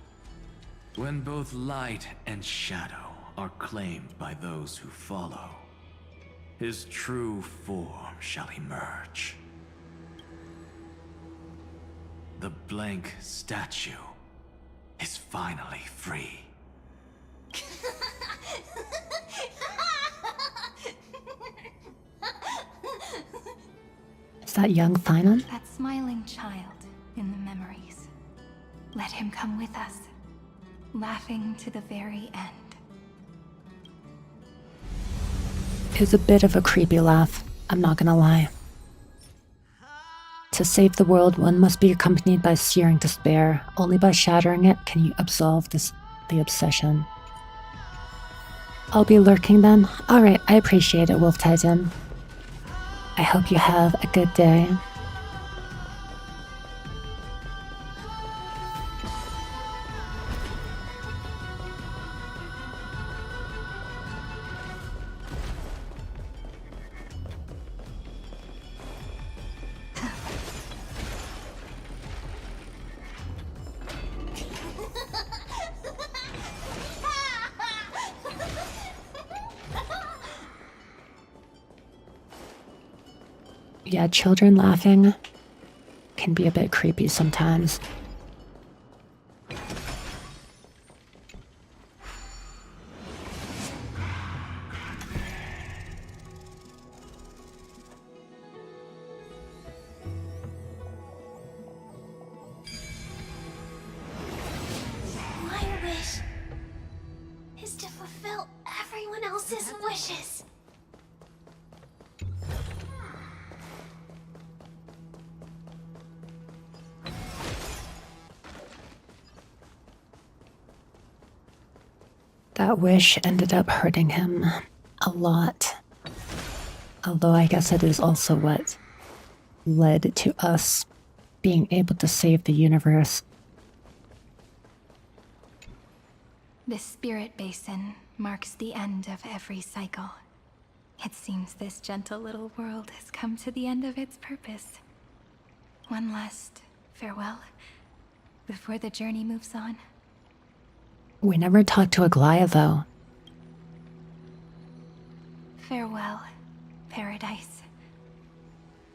[SPEAKER 14] When both light and shadow are claimed by those who follow, his true form shall emerge. The blank statue is finally free.
[SPEAKER 1] Is that young Finan?
[SPEAKER 9] That smiling child in the memories. Let him come with us, laughing to the very end.
[SPEAKER 1] is a bit of a creepy laugh, I'm not gonna lie. To save the world, one must be accompanied by searing despair. Only by shattering it can you absolve the obsession. I'll be lurking then? Alright, I appreciate it, Wolf Titan. I hope you have a good day. Yeah, children laughing can be a bit creepy sometimes.
[SPEAKER 10] My wish is to fulfill everyone else's wishes.
[SPEAKER 1] That wish ended up hurting him a lot. Although I guess it is also what led to us being able to save the universe.
[SPEAKER 9] The spirit basin marks the end of every cycle. It seems this gentle little world has come to the end of its purpose. One last farewell before the journey moves on.
[SPEAKER 1] We never talked to Aglaya, though.
[SPEAKER 9] Farewell, paradise.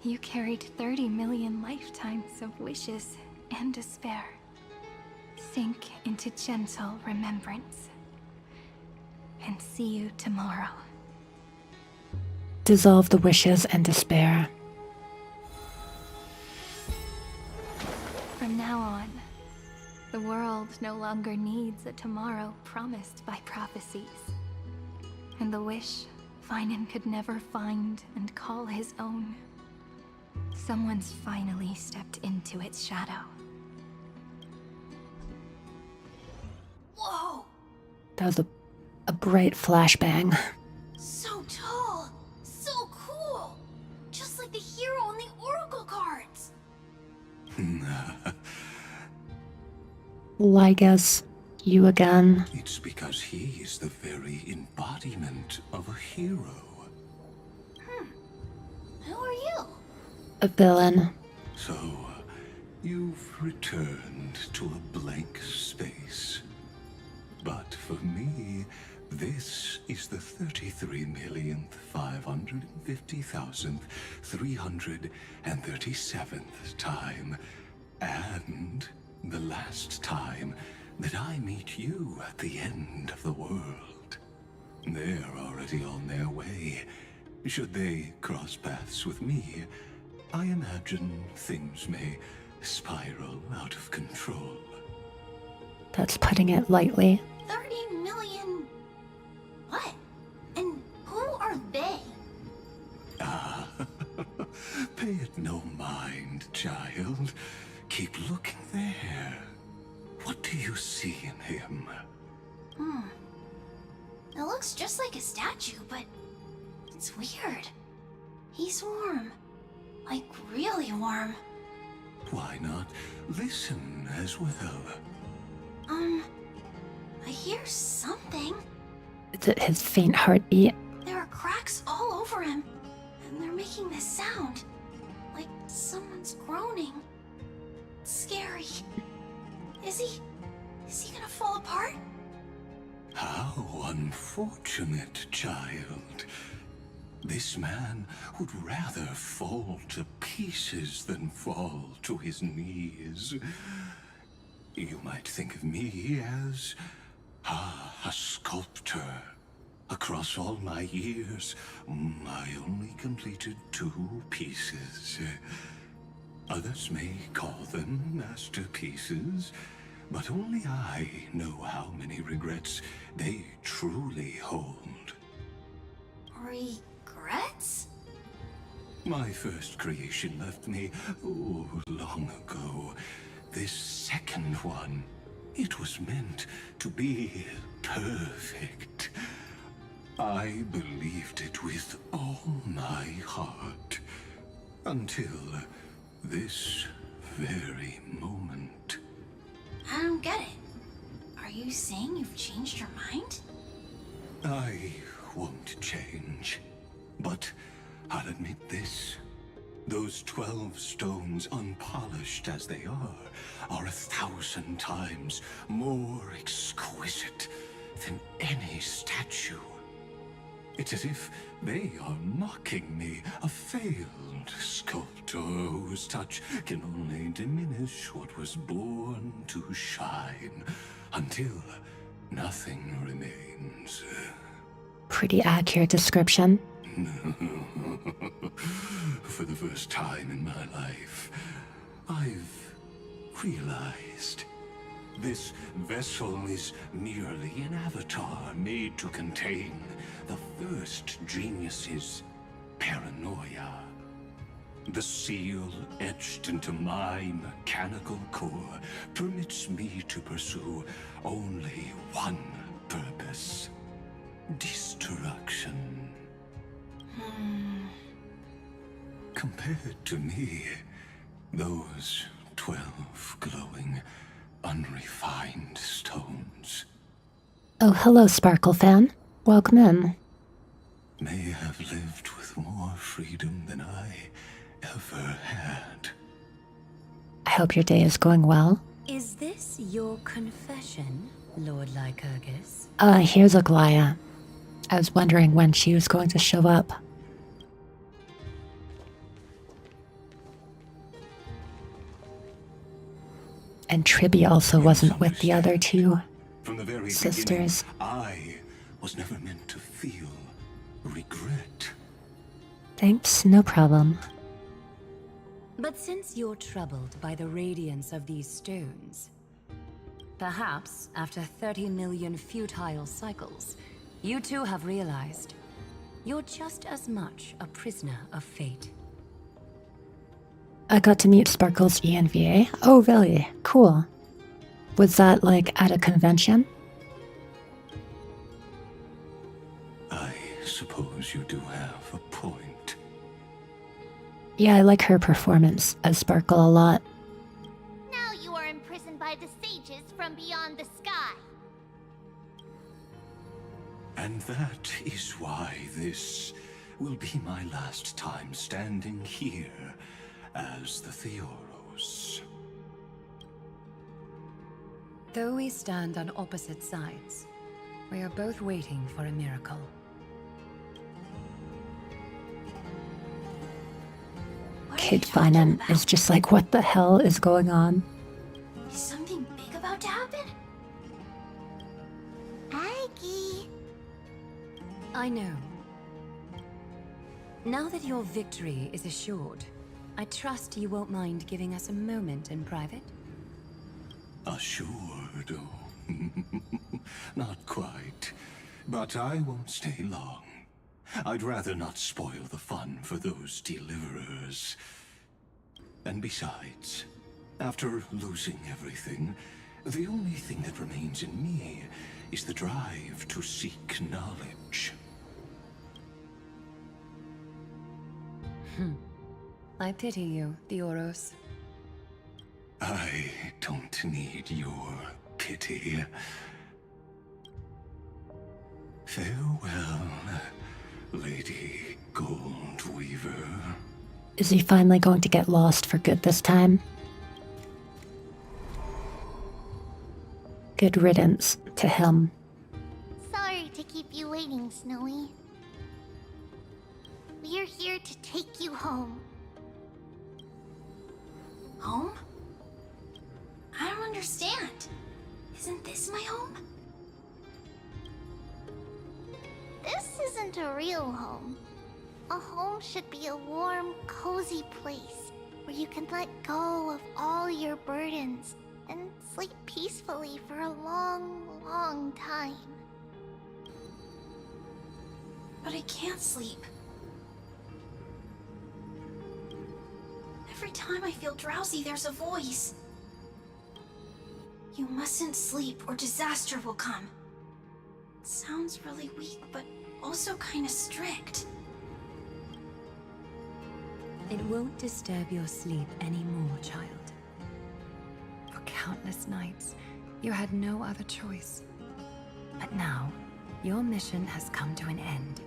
[SPEAKER 9] You carried 30 million lifetimes of wishes and despair. Sink into gentle remembrance. And see you tomorrow.
[SPEAKER 1] Dissolve the wishes and despair.
[SPEAKER 9] From now on, the world no longer needs a tomorrow promised by prophecies. And the wish Finan could never find and call his own. Someone's finally stepped into its shadow.
[SPEAKER 10] Whoa!
[SPEAKER 1] That was a bright flashbang.
[SPEAKER 10] So tall! So cool! Just like the hero on the Oracle cards!
[SPEAKER 1] Well, I guess you again.
[SPEAKER 3] It's because he is the very embodiment of a hero.
[SPEAKER 10] Who are you?
[SPEAKER 1] A villain.
[SPEAKER 3] So, you've returned to a blank space. But for me, this is the 33,550,337th time, and the last time that I meet you at the end of the world. They're already on their way. Should they cross paths with me, I imagine things may spiral out of control.
[SPEAKER 1] That's putting it lightly.
[SPEAKER 10] 30 million... What? And who are they?
[SPEAKER 3] Ah, pay it no mind, child. Keep looking there. What do you see in him?
[SPEAKER 10] It looks just like a statue, but it's weird. He's warm. Like, really warm.
[SPEAKER 3] Why not listen as well?
[SPEAKER 10] I hear something.
[SPEAKER 1] Is it his faint heartbeat?
[SPEAKER 10] There are cracks all over him, and they're making this sound. Like someone's groaning. It's scary. Is he gonna fall apart?
[SPEAKER 3] How unfortunate, child. This man would rather fall to pieces than fall to his knees. You might think of me as a sculptor. Across all my years, I only completed 2 pieces. Others may call them masterpieces, but only I know how many regrets they truly hold. My first creation left me, oh, long ago. This second one, it was meant to be perfect. I believed it with all my heart. Until this very moment.
[SPEAKER 6] I don't get it. Are you saying you've changed your mind?
[SPEAKER 3] I won't change. But I'll admit this. Those 12 stones, unpolished as they are 1,000 times more exquisite than any statue. It's as if they are mocking me, a failed sculptor whose touch can only diminish what was born to shine, until nothing remains.
[SPEAKER 1] Pretty accurate description.
[SPEAKER 3] For the first time in my life, I've realized this vessel is merely an avatar made to contain the first genius's paranoia. The seal etched into my mechanical core permits me to pursue only one purpose: destruction. Compared to me, those 12 glowing, unrefined stones
[SPEAKER 1] Oh, hello, Sparkle fan. Welcome in.
[SPEAKER 3] may have lived with more freedom than I ever had.
[SPEAKER 1] I hope your day is going well.
[SPEAKER 20] Is this your confession, Lord Lycurgus?
[SPEAKER 1] Here's Aglaya. I was wondering when she was going to show up. And Tribby also wasn't with the other two
[SPEAKER 3] From the very
[SPEAKER 1] sisters.
[SPEAKER 3] beginning, I was never meant to feel regret.
[SPEAKER 1] Thanks, no problem.
[SPEAKER 20] But since you're troubled by the radiance of these stones, perhaps after 30 million futile cycles, you too have realized you're just as much a prisoner of fate.
[SPEAKER 1] I got to meet Sparkle's ENVA. Oh, really? Cool. Was that, like, at a convention?
[SPEAKER 3] I suppose you do have a point.
[SPEAKER 1] Yeah, I like her performance as Sparkle a lot.
[SPEAKER 10] Now you are imprisoned by the sages from beyond the sky.
[SPEAKER 3] And that is why this will be my last time standing here as the Theoros.
[SPEAKER 20] Though we stand on opposite sides, we are both waiting for a miracle.
[SPEAKER 1] Kid Finan is just like, what the hell is going on?
[SPEAKER 6] Is something big about to happen?
[SPEAKER 10] Aggie.
[SPEAKER 20] I know. Now that your victory is assured, I trust you won't mind giving us a moment in private?
[SPEAKER 3] Assured, oh. Not quite. But I won't stay long. I'd rather not spoil the fun for those deliverers. And besides, after losing everything, the only thing that remains in me is the drive to seek knowledge.
[SPEAKER 20] I pity you, Theoros.
[SPEAKER 3] I don't need your pity. Farewell, Lady Goldweaver.
[SPEAKER 1] Is he finally going to get lost for good this time? Good riddance to him.
[SPEAKER 10] Sorry to keep you waiting, Snowy. We're here to take you home.
[SPEAKER 6] Home? I don't understand. Isn't this my home?
[SPEAKER 10] This isn't a real home. A home should be a warm, cozy place where you can let go of all your burdens and sleep peacefully for a long, long time.
[SPEAKER 6] But I can't sleep. time I feel drowsy, there's a voice. You mustn't sleep or disaster will come. It sounds really weak, but also kind of strict.
[SPEAKER 2] It won't disturb your sleep anymore, child. For countless nights, you had no other choice. But now, your mission has come to an end.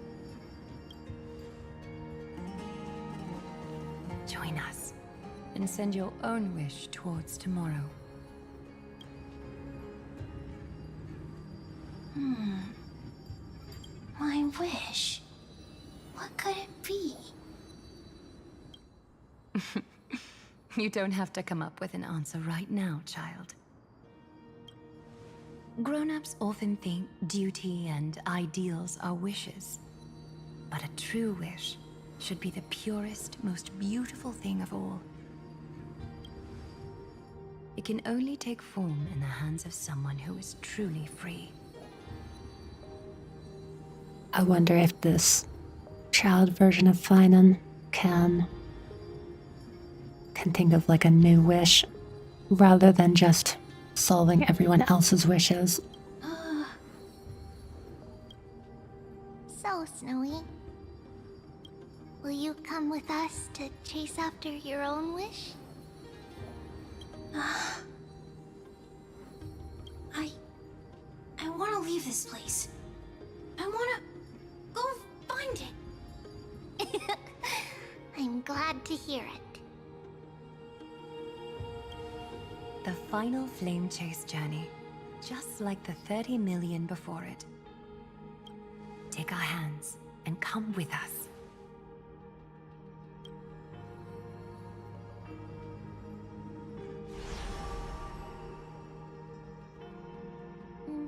[SPEAKER 2] Join us, and send your own wish towards tomorrow.
[SPEAKER 6] My wish. What could it be?
[SPEAKER 2] You don't have to come up with an answer right now, child. Grown-ups often think duty and ideals are wishes. But a true wish should be the purest, most beautiful thing of all. It can only take form in the hands of someone who is truly free.
[SPEAKER 1] I wonder if this child version of Finan can think of like a new wish rather than just solving everyone else's wishes.
[SPEAKER 10] So, Snowy, will you come with us to chase after your own wish?
[SPEAKER 6] I want to leave this place. I want to go find it.
[SPEAKER 10] I'm glad to hear it.
[SPEAKER 2] The final flame chase journey, just like the 30 million before it. Take our hands and come with us.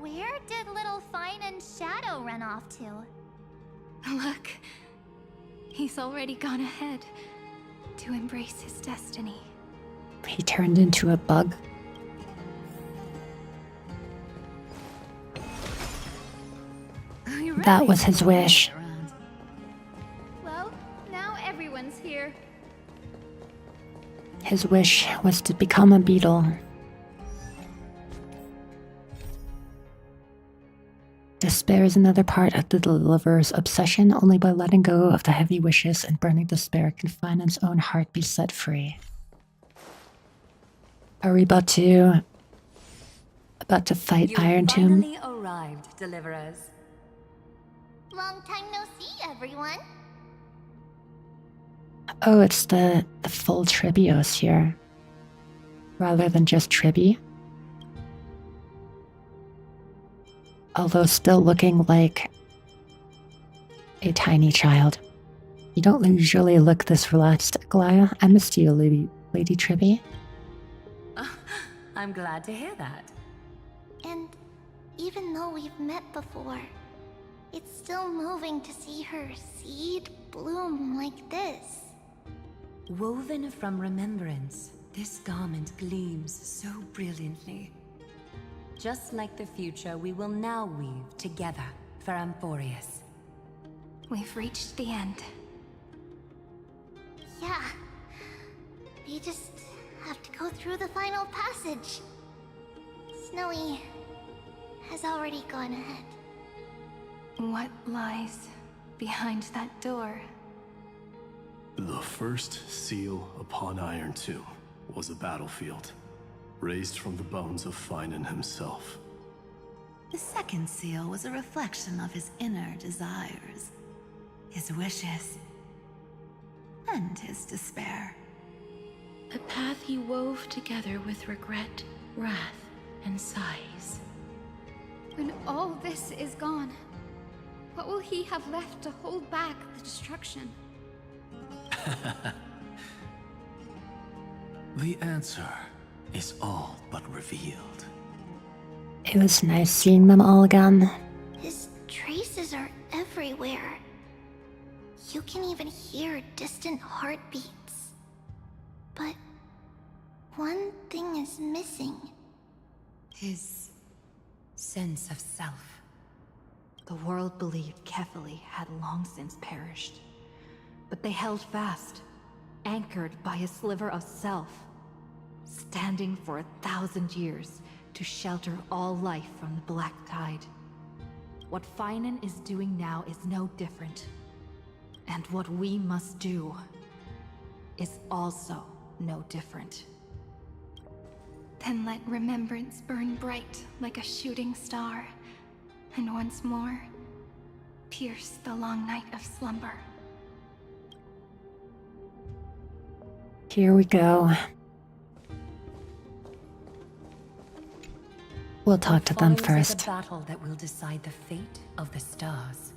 [SPEAKER 10] Where did little Finan's shadow run off to?
[SPEAKER 9] Look, he's already gone ahead to embrace his destiny.
[SPEAKER 1] He turned into a bug. That was his wish.
[SPEAKER 18] Well, now everyone's here.
[SPEAKER 1] His wish was to become a beetle. Despair is another part of the deliverer's obsession. Only by letting go of the heavy wishes and burning despair can Finan's own heart be set free. Are we about to fight Iron Tomb?
[SPEAKER 2] You finally arrived, deliverers.
[SPEAKER 10] Long time no see, everyone.
[SPEAKER 1] Oh, it's the full Tribios here, rather than just Tribi. Although still looking like a tiny child. You don't usually look this relaxed, Glaya. I missed you, Lady Tribi.
[SPEAKER 2] I'm glad to hear that.
[SPEAKER 10] And even though we've met before, it's still moving to see her seed bloom like this.
[SPEAKER 2] Woven from remembrance, this garment gleams so brilliantly. Just like the future, we will now weave together for Amphorius.
[SPEAKER 9] We've reached the end.
[SPEAKER 10] Yeah. We just have to go through the final passage. Snowy has already gone ahead.
[SPEAKER 9] What lies behind that door?
[SPEAKER 13] The first seal upon Iron Tomb was a battlefield, raised from the bones of Finan himself.
[SPEAKER 12] The second seal was a reflection of his inner desires, his wishes, and his despair.
[SPEAKER 17] A path he wove together with regret, wrath, and sighs.
[SPEAKER 18] When all this is gone, what will he have left to hold back the destruction?
[SPEAKER 14] The answer is all but revealed.
[SPEAKER 1] It was nice seeing them all again.
[SPEAKER 10] His traces are everywhere. You can even hear distant heartbeats. But one thing is missing.
[SPEAKER 2] His sense of self.
[SPEAKER 7] The world believed Kefali had long since perished. But they held fast,
[SPEAKER 2] anchored by a sliver of self, standing for 1,000 years to shelter all life from the Black Tide. What Finan is doing now is no different. And what we must do is also no different.
[SPEAKER 9] Then let remembrance burn bright like a shooting star, and once more, pierce the long night of slumber.
[SPEAKER 1] Here we go. We'll talk to them first.
[SPEAKER 2] A battle that will decide the fate of the stars.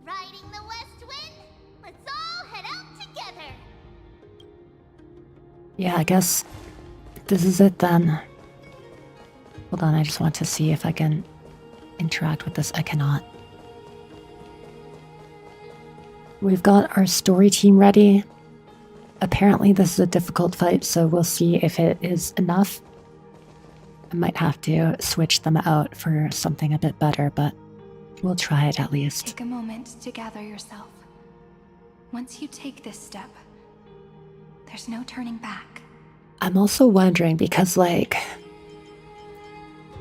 [SPEAKER 10] Riding the west wind? Let's all head out together.
[SPEAKER 1] Yeah, I guess this is it then. Hold on, I just want to see if I can interact with this. I cannot. We've got our story team ready. Apparently this is a difficult fight, so we'll see if it is enough. I might have to switch them out for something a bit better, but we'll try it at least.
[SPEAKER 9] Take a moment to gather yourself. Once you take this step, there's no turning back.
[SPEAKER 1] I'm also wondering because, like,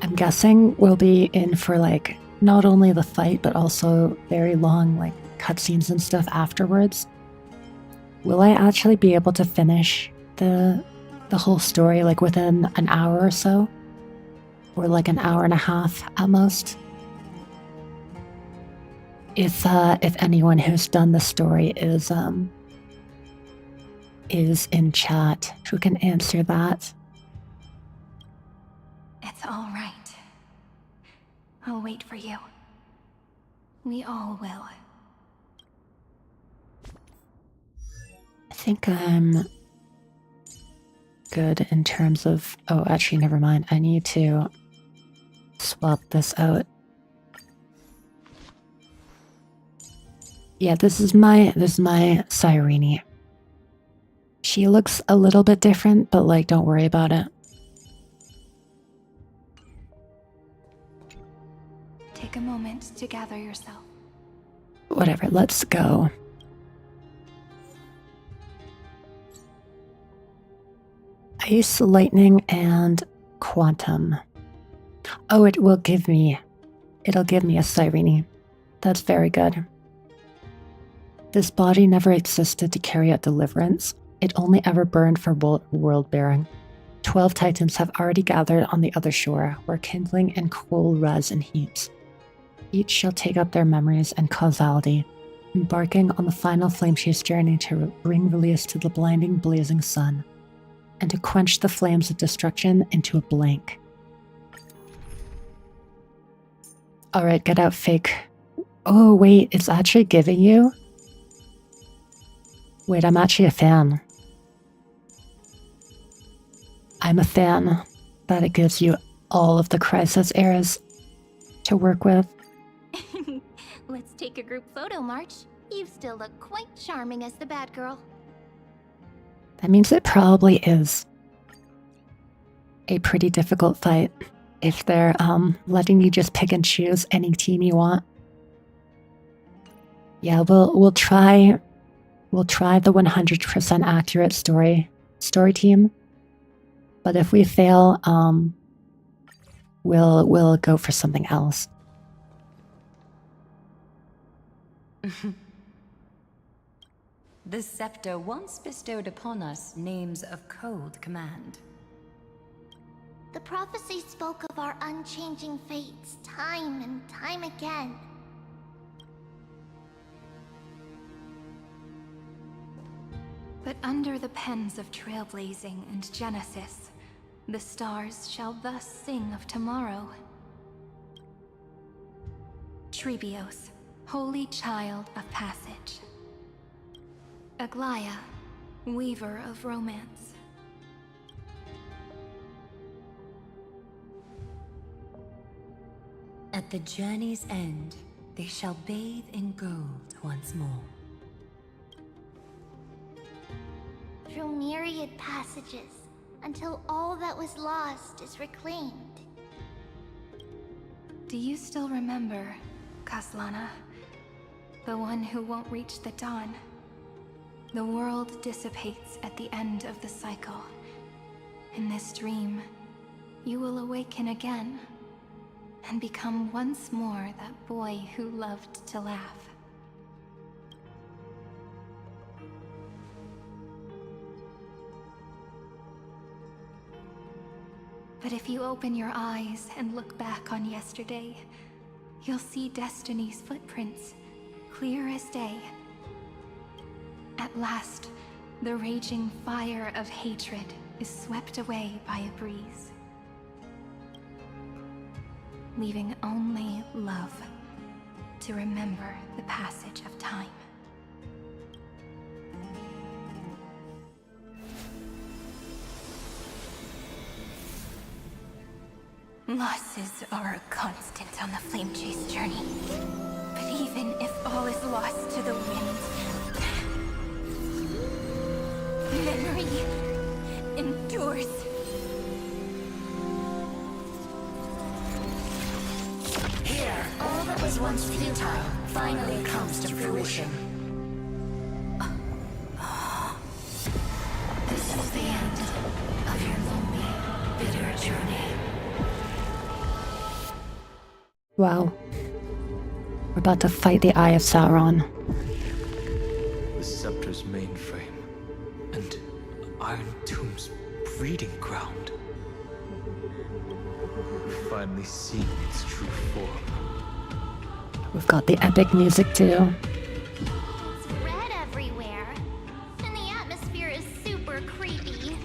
[SPEAKER 1] I'm guessing we'll be in for, like, not only the fight, but also very long, like, cutscenes and stuff afterwards. Will I actually be able to finish the whole story, like, within an hour or so? Or like an hour and a half at most? If anyone who's done the story is in chat, who can answer that?
[SPEAKER 9] It's all right. I'll wait for you. We all will.
[SPEAKER 1] I think I'm good in terms of... Oh, actually, never mind. I need to swap this out. Yeah, this is my Cyrene. She looks a little bit different, but, like, don't worry about it.
[SPEAKER 9] Take a moment to gather yourself.
[SPEAKER 1] Whatever, let's go. Ice, lightning, and quantum. Oh, it'll give me a Cyrene. That's very good. This body never existed to carry out deliverance. It only ever burned for world-bearing. 12 titans have already gathered on the other shore, where kindling and coal res in heaps. Each shall take up their memories and causality, embarking on the final flame-chase journey to bring release to the blinding, blazing sun, and to quench the flames of destruction into a blank. Alright, get out, fake. Oh, wait, it's actually giving you? Wait, I'm actually a fan. I'm a fan that it gives you all of the crisis eras to work with.
[SPEAKER 10] Let's take a group photo, March. You still look quite charming as the bad girl.
[SPEAKER 1] That means it probably is a pretty difficult fight if they're letting you just pick and choose any team you want. Yeah, we'll try the 100% accurate story team. But if we fail, we'll go for something else.
[SPEAKER 2] The scepter once bestowed upon us names of cold command.
[SPEAKER 10] The prophecy spoke of our unchanging fates time and time again.
[SPEAKER 9] But under the pens of trailblazing and Genesis, the stars shall thus sing of tomorrow. Trebios, holy child of passage. Aglaia, weaver of romance.
[SPEAKER 2] At the journey's end, they shall bathe in gold once more.
[SPEAKER 10] Through myriad passages, until all that was lost is reclaimed.
[SPEAKER 9] Do you still remember, Kaslana? The one who won't reach the dawn? The world dissipates at the end of the cycle. In this dream, you will awaken again and become once more that boy who loved to laugh. But if you open your eyes and look back on yesterday, you'll see Destiny's footprints, clear as day. At last, the raging fire of hatred is swept away by a breeze, leaving only love to remember the passage of time. Losses are a constant on the Flame Chase journey. But even if all is lost to the wind, memory endures.
[SPEAKER 5] Here, all that was once futile finally comes to fruition. This is the end of your lonely, bitter journey.
[SPEAKER 1] Wow. We're about to fight the Eye of Sauron.
[SPEAKER 11] The Scepter's mainframe, and Iron Tomb's breeding ground. We've finally seen its true form.
[SPEAKER 1] We've got the epic music too.
[SPEAKER 10] It's red everywhere, and the atmosphere is super creepy.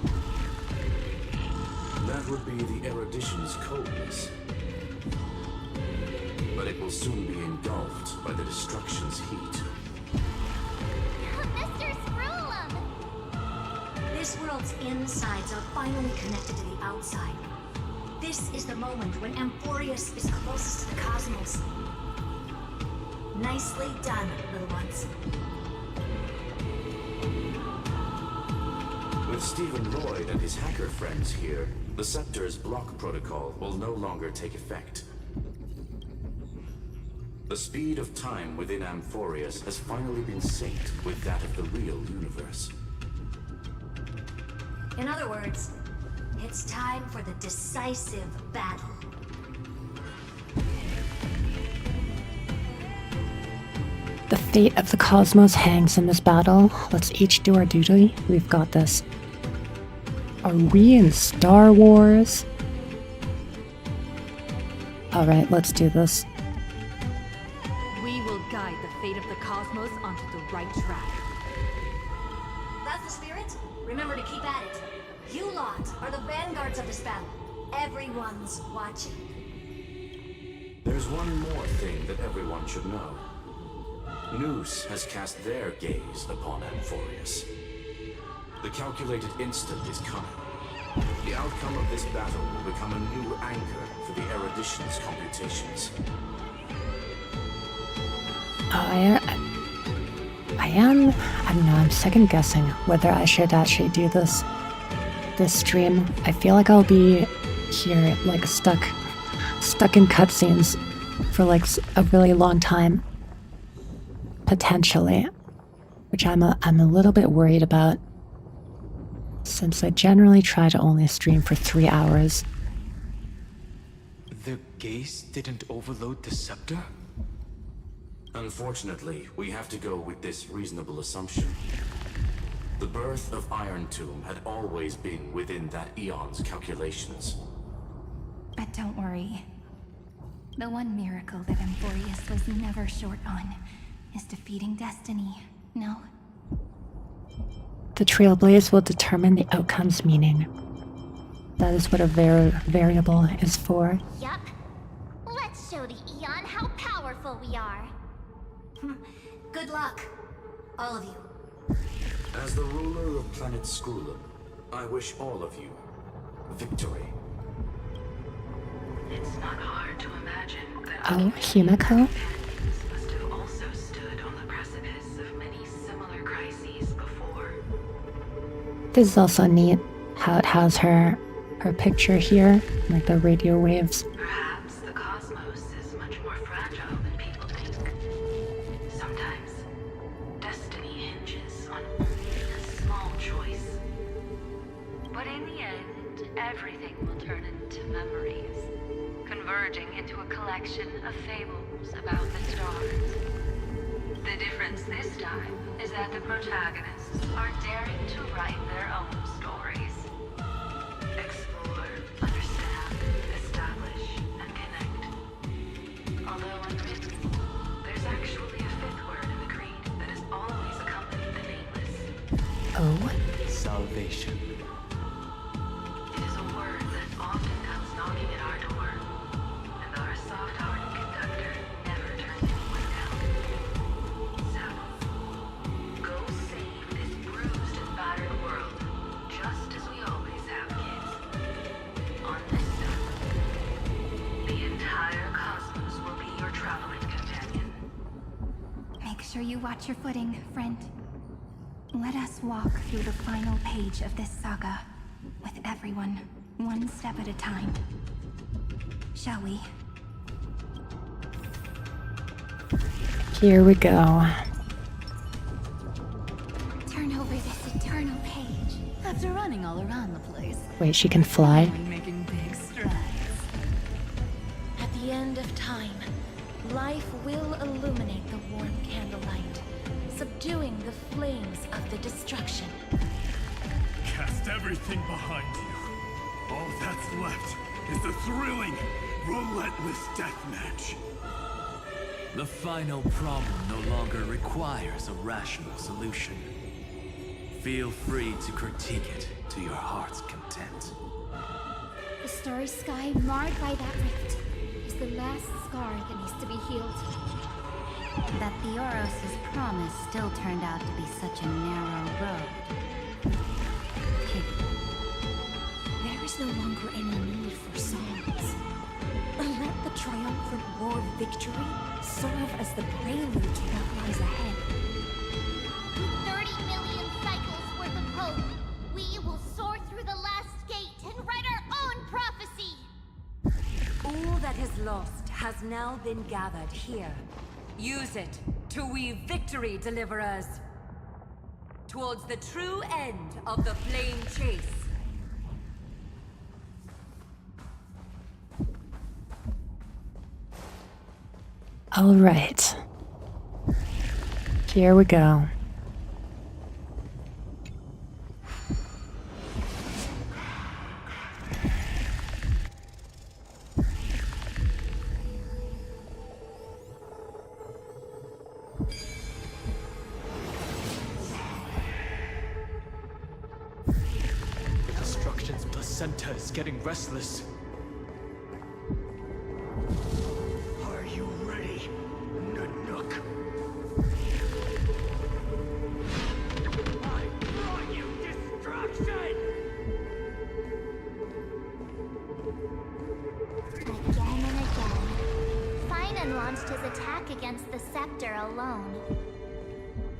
[SPEAKER 8] That would be the erudition's coldness. But it will soon be engulfed by the destruction's heat.
[SPEAKER 10] Mr. Scrollum!
[SPEAKER 5] This world's insides are finally connected to the outside. This is the moment when Amphorius is closest to the cosmos. Nicely done, little ones.
[SPEAKER 8] With Stephen Lloyd and his hacker friends here, the Scepter's block protocol will no longer take effect. The speed of time within Amphorius has finally been synced with that of the real universe.
[SPEAKER 5] In other words, it's time for the decisive battle.
[SPEAKER 1] The fate of the cosmos hangs in this battle. Let's each do our duty. We've got this. Are we in Star Wars? Alright, let's do this.
[SPEAKER 16] We will guide the fate of the cosmos onto the right track.
[SPEAKER 5] That's the spirit? Remember to keep at it. You lot are the vanguards of this battle. Everyone's watching.
[SPEAKER 8] There's one more thing that everyone should know. Noose has cast their gaze upon Amphorius. The calculated instant is coming. The outcome of this battle will become a new anchor for the erudition's computations.
[SPEAKER 1] I don't know, I'm second guessing whether I should actually do this stream. I feel like I'll be here, like stuck in cutscenes for like a really long time, potentially, which I'm a little bit worried about, since I generally try to only stream for 3 hours.
[SPEAKER 11] Their gaze didn't overload the Scepter?
[SPEAKER 8] Unfortunately, we have to go with this reasonable assumption. The birth of Iron Tomb had always been within that eon's calculations.
[SPEAKER 9] But don't worry. The one miracle that Amphorius was never short on is defeating Destiny, no?
[SPEAKER 1] The Trailblaze will determine the outcome's meaning. That is what a variable is for.
[SPEAKER 10] Yup. Let's show the Eon how powerful we are.
[SPEAKER 5] Good luck, all of you.
[SPEAKER 8] As the ruler of planet Skrullum, I wish all of you victory.
[SPEAKER 15] It's not hard to imagine that
[SPEAKER 1] Oh, Himiko?
[SPEAKER 15] must have also stood on the precipice of many similar crises before.
[SPEAKER 1] This is also neat how it has her picture here, like the radio waves.
[SPEAKER 15] Perhaps the cosmos is much more fragile than people think. Sometimes destiny hinges on only the end, everything will turn into memories, converging into a collection of fables about the stars. The difference this time is that the protagonists are daring to write their own stories. Explore, understand, establish, and connect. Although unwritten, there's actually a fifth word in the creed that has always accompanied the nameless.
[SPEAKER 1] Oh?
[SPEAKER 11] Salvation.
[SPEAKER 15] It is a word that often comes knocking at our door, and our soft-hearted conductor never turns anyone down. So, go save this bruised and battered world, just as we always have, kids. On this stone, the entire cosmos will be your traveling companion.
[SPEAKER 9] Make sure you watch your footing, friend. Let us walk through the final page of this saga, with everyone, one step at a time. Shall we?
[SPEAKER 1] Here we go.
[SPEAKER 12] Turn over this eternal page. After running all around the place,
[SPEAKER 1] Wait, she can fly?
[SPEAKER 12] finally making big strides.
[SPEAKER 17] At the end of time, life will illuminate the warm candlelight, subduing the flames of the destruction.
[SPEAKER 13] Cast everything behind you. All that's left is the thrilling, relentless deathmatch.
[SPEAKER 14] The final problem no longer requires a rational solution. Feel free to critique it to your heart's content.
[SPEAKER 18] The starry sky marred by that rift is the last scar that needs to be healed.
[SPEAKER 20] That Theoros's promise still turned out to be such a narrow road.
[SPEAKER 5] There is no longer any need for songs. Let the triumphant roar of victory serve as the prelude to what lies ahead.
[SPEAKER 10] With 30 million cycles worth of hope, we will soar through the last gate and write our own prophecy!
[SPEAKER 2] All that is lost has now been gathered here. Use it to weave victory, deliverers, towards the true end of the flame chase.
[SPEAKER 1] All right. Here we go.
[SPEAKER 11] The destruction's placenta is getting restless.
[SPEAKER 3] Are you ready, Nanook?
[SPEAKER 10] I brought you destruction! Again and again, Finan launched his attack against the scepter alone.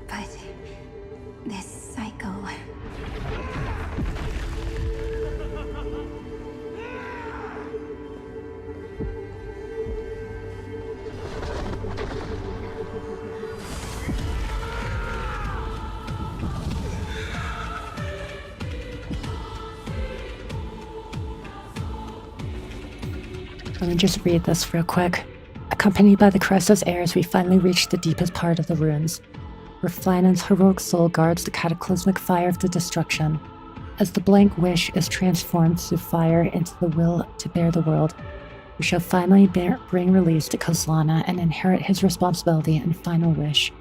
[SPEAKER 9] But this cycle...
[SPEAKER 1] Let me just read this real quick. Accompanied by the Christos heirs, we finally reached the deepest part of the ruins, where Flanan's heroic soul guards the cataclysmic fire of the destruction. As the blank wish is transformed through fire into the will to bear the world, we shall finally bring release to Kozlana and inherit his responsibility and final wish,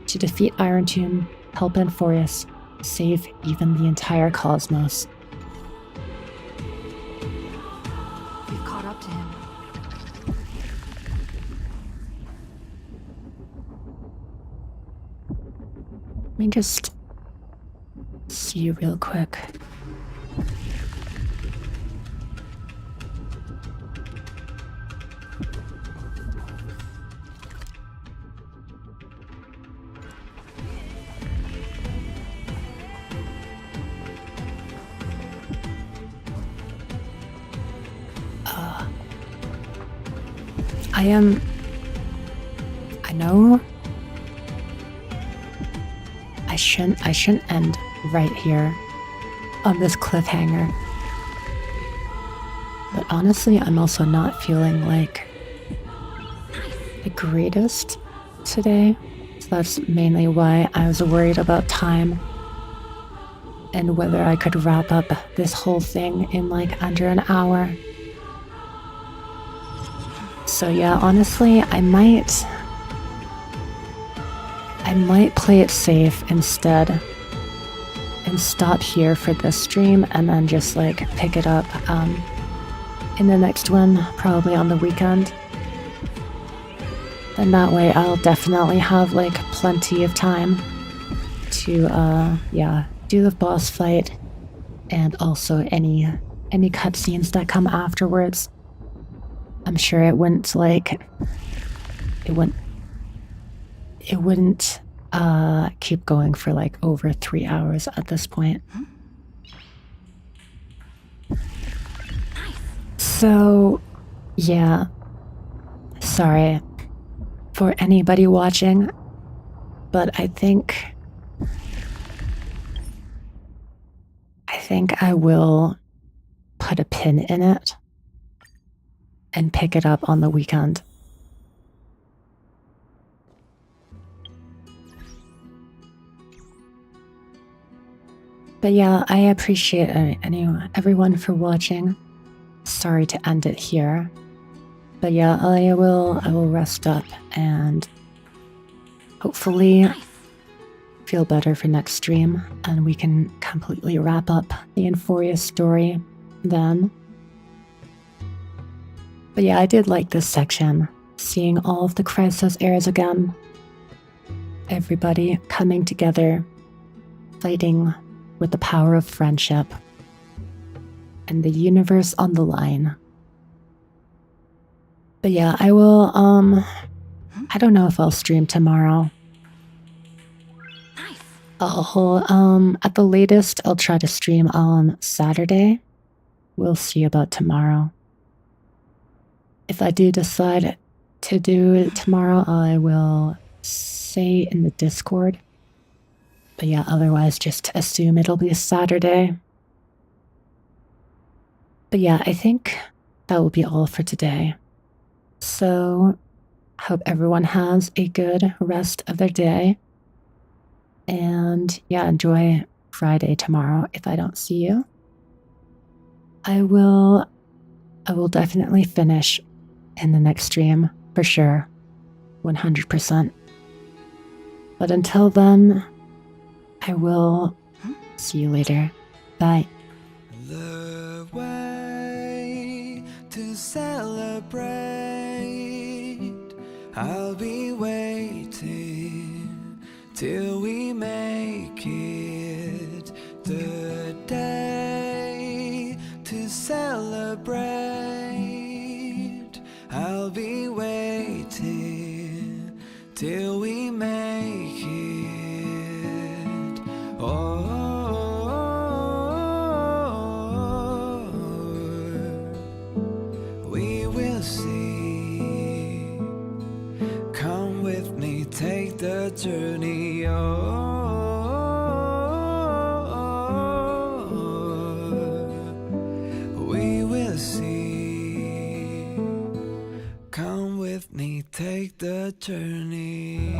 [SPEAKER 1] to defeat Iron Tomb, help Amphorius, save even the entire cosmos.
[SPEAKER 16] We've caught up to him.
[SPEAKER 1] Let me just see real quick. I know I shouldn't end right here on this cliffhanger. But honestly, I'm also not feeling like the greatest today. So that's mainly why I was worried about time and whether I could wrap up this whole thing in like under an hour. So yeah, honestly, I might play it safe instead and stop here for this stream and then just like pick it up in the next one, probably on the weekend. Then that way I'll definitely have like plenty of time to yeah, do the boss fight and also any cutscenes that come afterwards. I'm sure it wouldn't keep going for like over 3 hours at this point. So yeah, sorry for anybody watching, but I think I will put a pin in it and pick it up on the weekend. But yeah, I appreciate everyone for watching. Sorry to end it here. But yeah, I will rest up and hopefully feel better for next stream, and we can completely wrap up the Euphoria story then. But yeah, I did like this section, seeing all of the Crisis heirs again. Everybody coming together, fighting with the power of friendship, and the universe on the line. But yeah, I will, I don't know if I'll stream tomorrow. At the latest, I'll try to stream on Saturday. We'll see about tomorrow. If I do decide to do it tomorrow, I will say in the Discord. But yeah, otherwise just assume it'll be Saturday. But yeah, I think that will be all for today. So, hope everyone has a good rest of their day. And yeah, enjoy Friday tomorrow if I don't see you. I will definitely finish in the next stream, for sure. 100%. But until then, I will see you later. Bye.
[SPEAKER 4] The way to celebrate, I'll be waiting till we make it the day to celebrate. I'll be waiting till we make it. Oh, we will see. Come with me, take the journey. We will see. Come with me, take the journey.